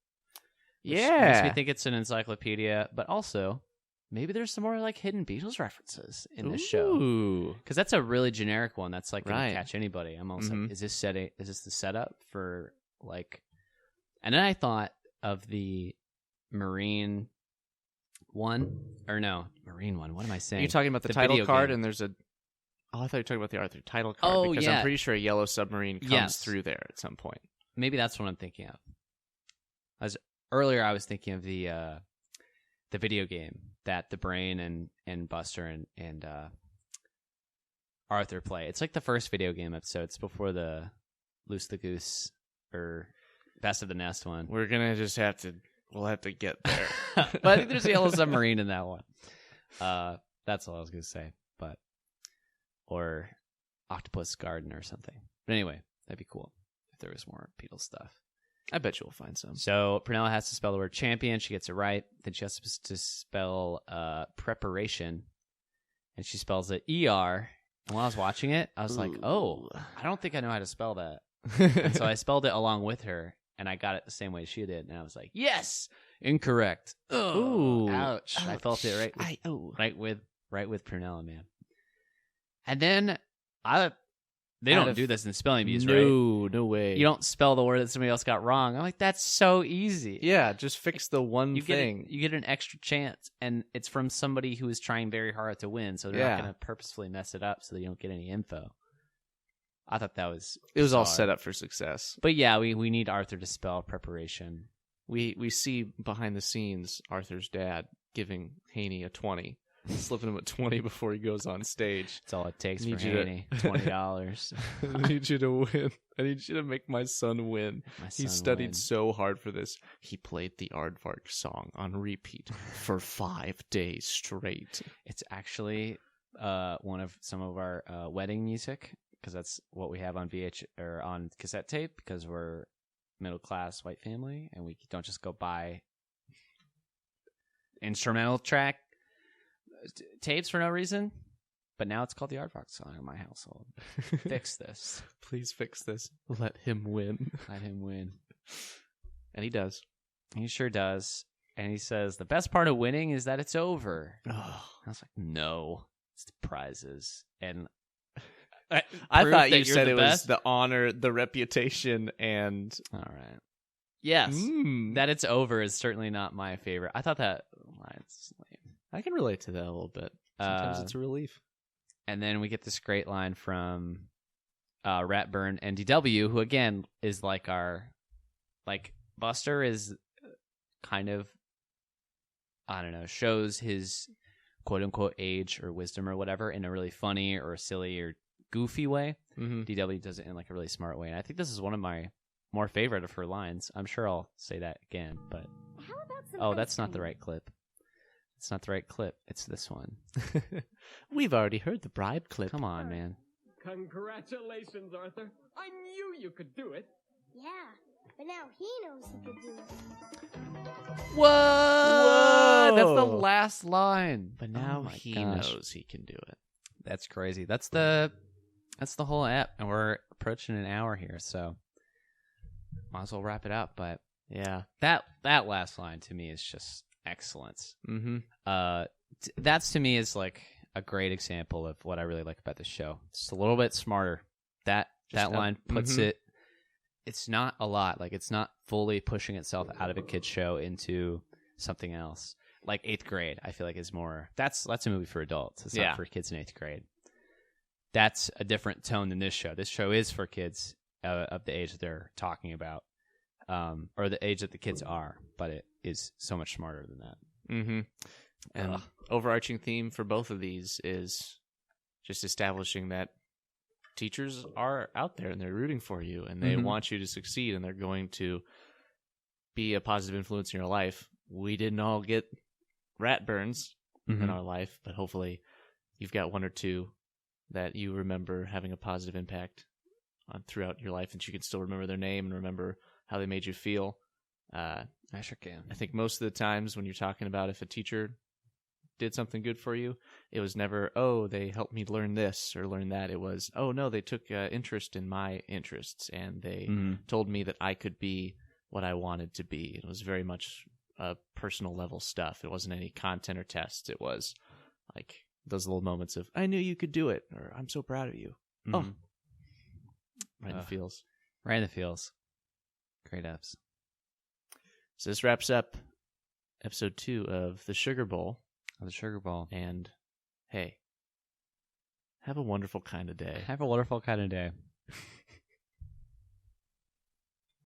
Which makes me think it's an encyclopedia, but also maybe there's some more like hidden Beatles references in this show. Because that's a really generic one. That's like going to catch anybody. I'm almost like, is this the setup for like... And then I thought of the Marine one, or no, Marine one. What am I saying? You're talking about the title card, and there's a... Oh, I thought you were talking about the Arthur title card, because I'm pretty sure a yellow submarine comes through there at some point. Maybe that's what I'm thinking of. Earlier I was thinking of the video game that the Brain and Buster and Arthur play. It's like the first video game episode. It's before the Loose the Goose or Best of the Nest one. We're gonna just we'll have to get there. But I think there's a yellow submarine in that one. That's all I was gonna say. Or Octopus Garden or something. But anyway, that'd be cool if there was more Beatles stuff. I bet you we'll find some. So Prunella has to spell the word champion. She gets it right. Then she has to spell preparation, and she spells it ER. And when I was watching it, I was like, oh, I don't think I know how to spell that. And so I spelled it along with her, and I got it the same way she did. And I was like, yes, incorrect. Ooh, ouch. I felt it right with Prunella, man. And then they don't do this in spelling bees, right? No way. You don't spell the word that somebody else got wrong. I'm like, that's so easy. Yeah, just fix the one thing. You get an extra chance, and it's from somebody who is trying very hard to win, so they're not going to purposefully mess it up so that you don't get any info. I thought that was It was all set up for success. But yeah, we need Arthur to spell preparation. We see behind the scenes Arthur's dad giving Haney a 20. Slipping him a 20 before he goes on stage. That's all it takes for Haney. $20. I need you to win. I need you to make my son win. He studied so hard for this. He played the Aardvark song on repeat for 5 days straight. It's actually one of some of our wedding music, because that's what we have on or on cassette tape, because we're middle class white family and we don't just go buy instrumental track tapes for no reason. But now it's called the Aardvark song in my household. Fix this. Please fix this. Let him win. Let him win. And he does. He sure does. And he says, the best part of winning is that it's over. Oh. I was like, no, it's the prizes. And I thought you said it was the honor, the reputation, and... All right. Yes. That it's over is certainly not my favorite. I thought that line's lame. I can relate to that a little bit. Sometimes it's a relief. And then we get this great line from Ratburn and DW, who again is like Buster is kind of, I don't know, shows his quote unquote age or wisdom or whatever in a really funny or silly or goofy way. DW does it in like a really smart way. And I think this is one of my more favorite of her lines. I'm sure I'll say that again, but that's not the right clip. It's not the right clip. It's this one. We've already heard the bribe clip. Come on, man. Congratulations, Arthur. I knew you could do it. Yeah, but now he knows he could do it. Whoa! That's the last line. But now he knows he can do it. That's crazy. That's the whole app, and we're approaching an hour here, so might as well wrap it up. But yeah, that last line to me is just excellence. That's to me is like a great example of what I really like about the show. It's a little bit smarter. That line puts it. It's not a lot. Like it's not fully pushing itself out of a kid's show into something else. Like 8th grade, I feel like is more. That's a movie for adults. It's not for kids in 8th grade. That's a different tone than this show. This show is for kids of the age that they're talking about, or the age that the kids are. But it is so much smarter than that. And overarching theme for both of these is just establishing that teachers are out there and they're rooting for you and they want you to succeed and they're going to be a positive influence in your life. We didn't all get Ratburns in our life, but hopefully you've got one or two that you remember having a positive impact on throughout your life, and you can still remember their name and remember how they made you feel. I sure can. I think most of the times when you're talking about if a teacher did something good for you, it was never, oh, they helped me learn this or learn that. It was, oh, no, they took interest in my interests and they told me that I could be what I wanted to be. It was very much personal level stuff. It wasn't any content or tests. It was like those little moments of, I knew you could do it, or I'm so proud of you. Oh, right in the feels. Right in the feels. Great apps. So this wraps up episode 2 of the Sugarbowl. The Sugarbowl. And hey, have a wonderful kind of day. Have a wonderful kind of day.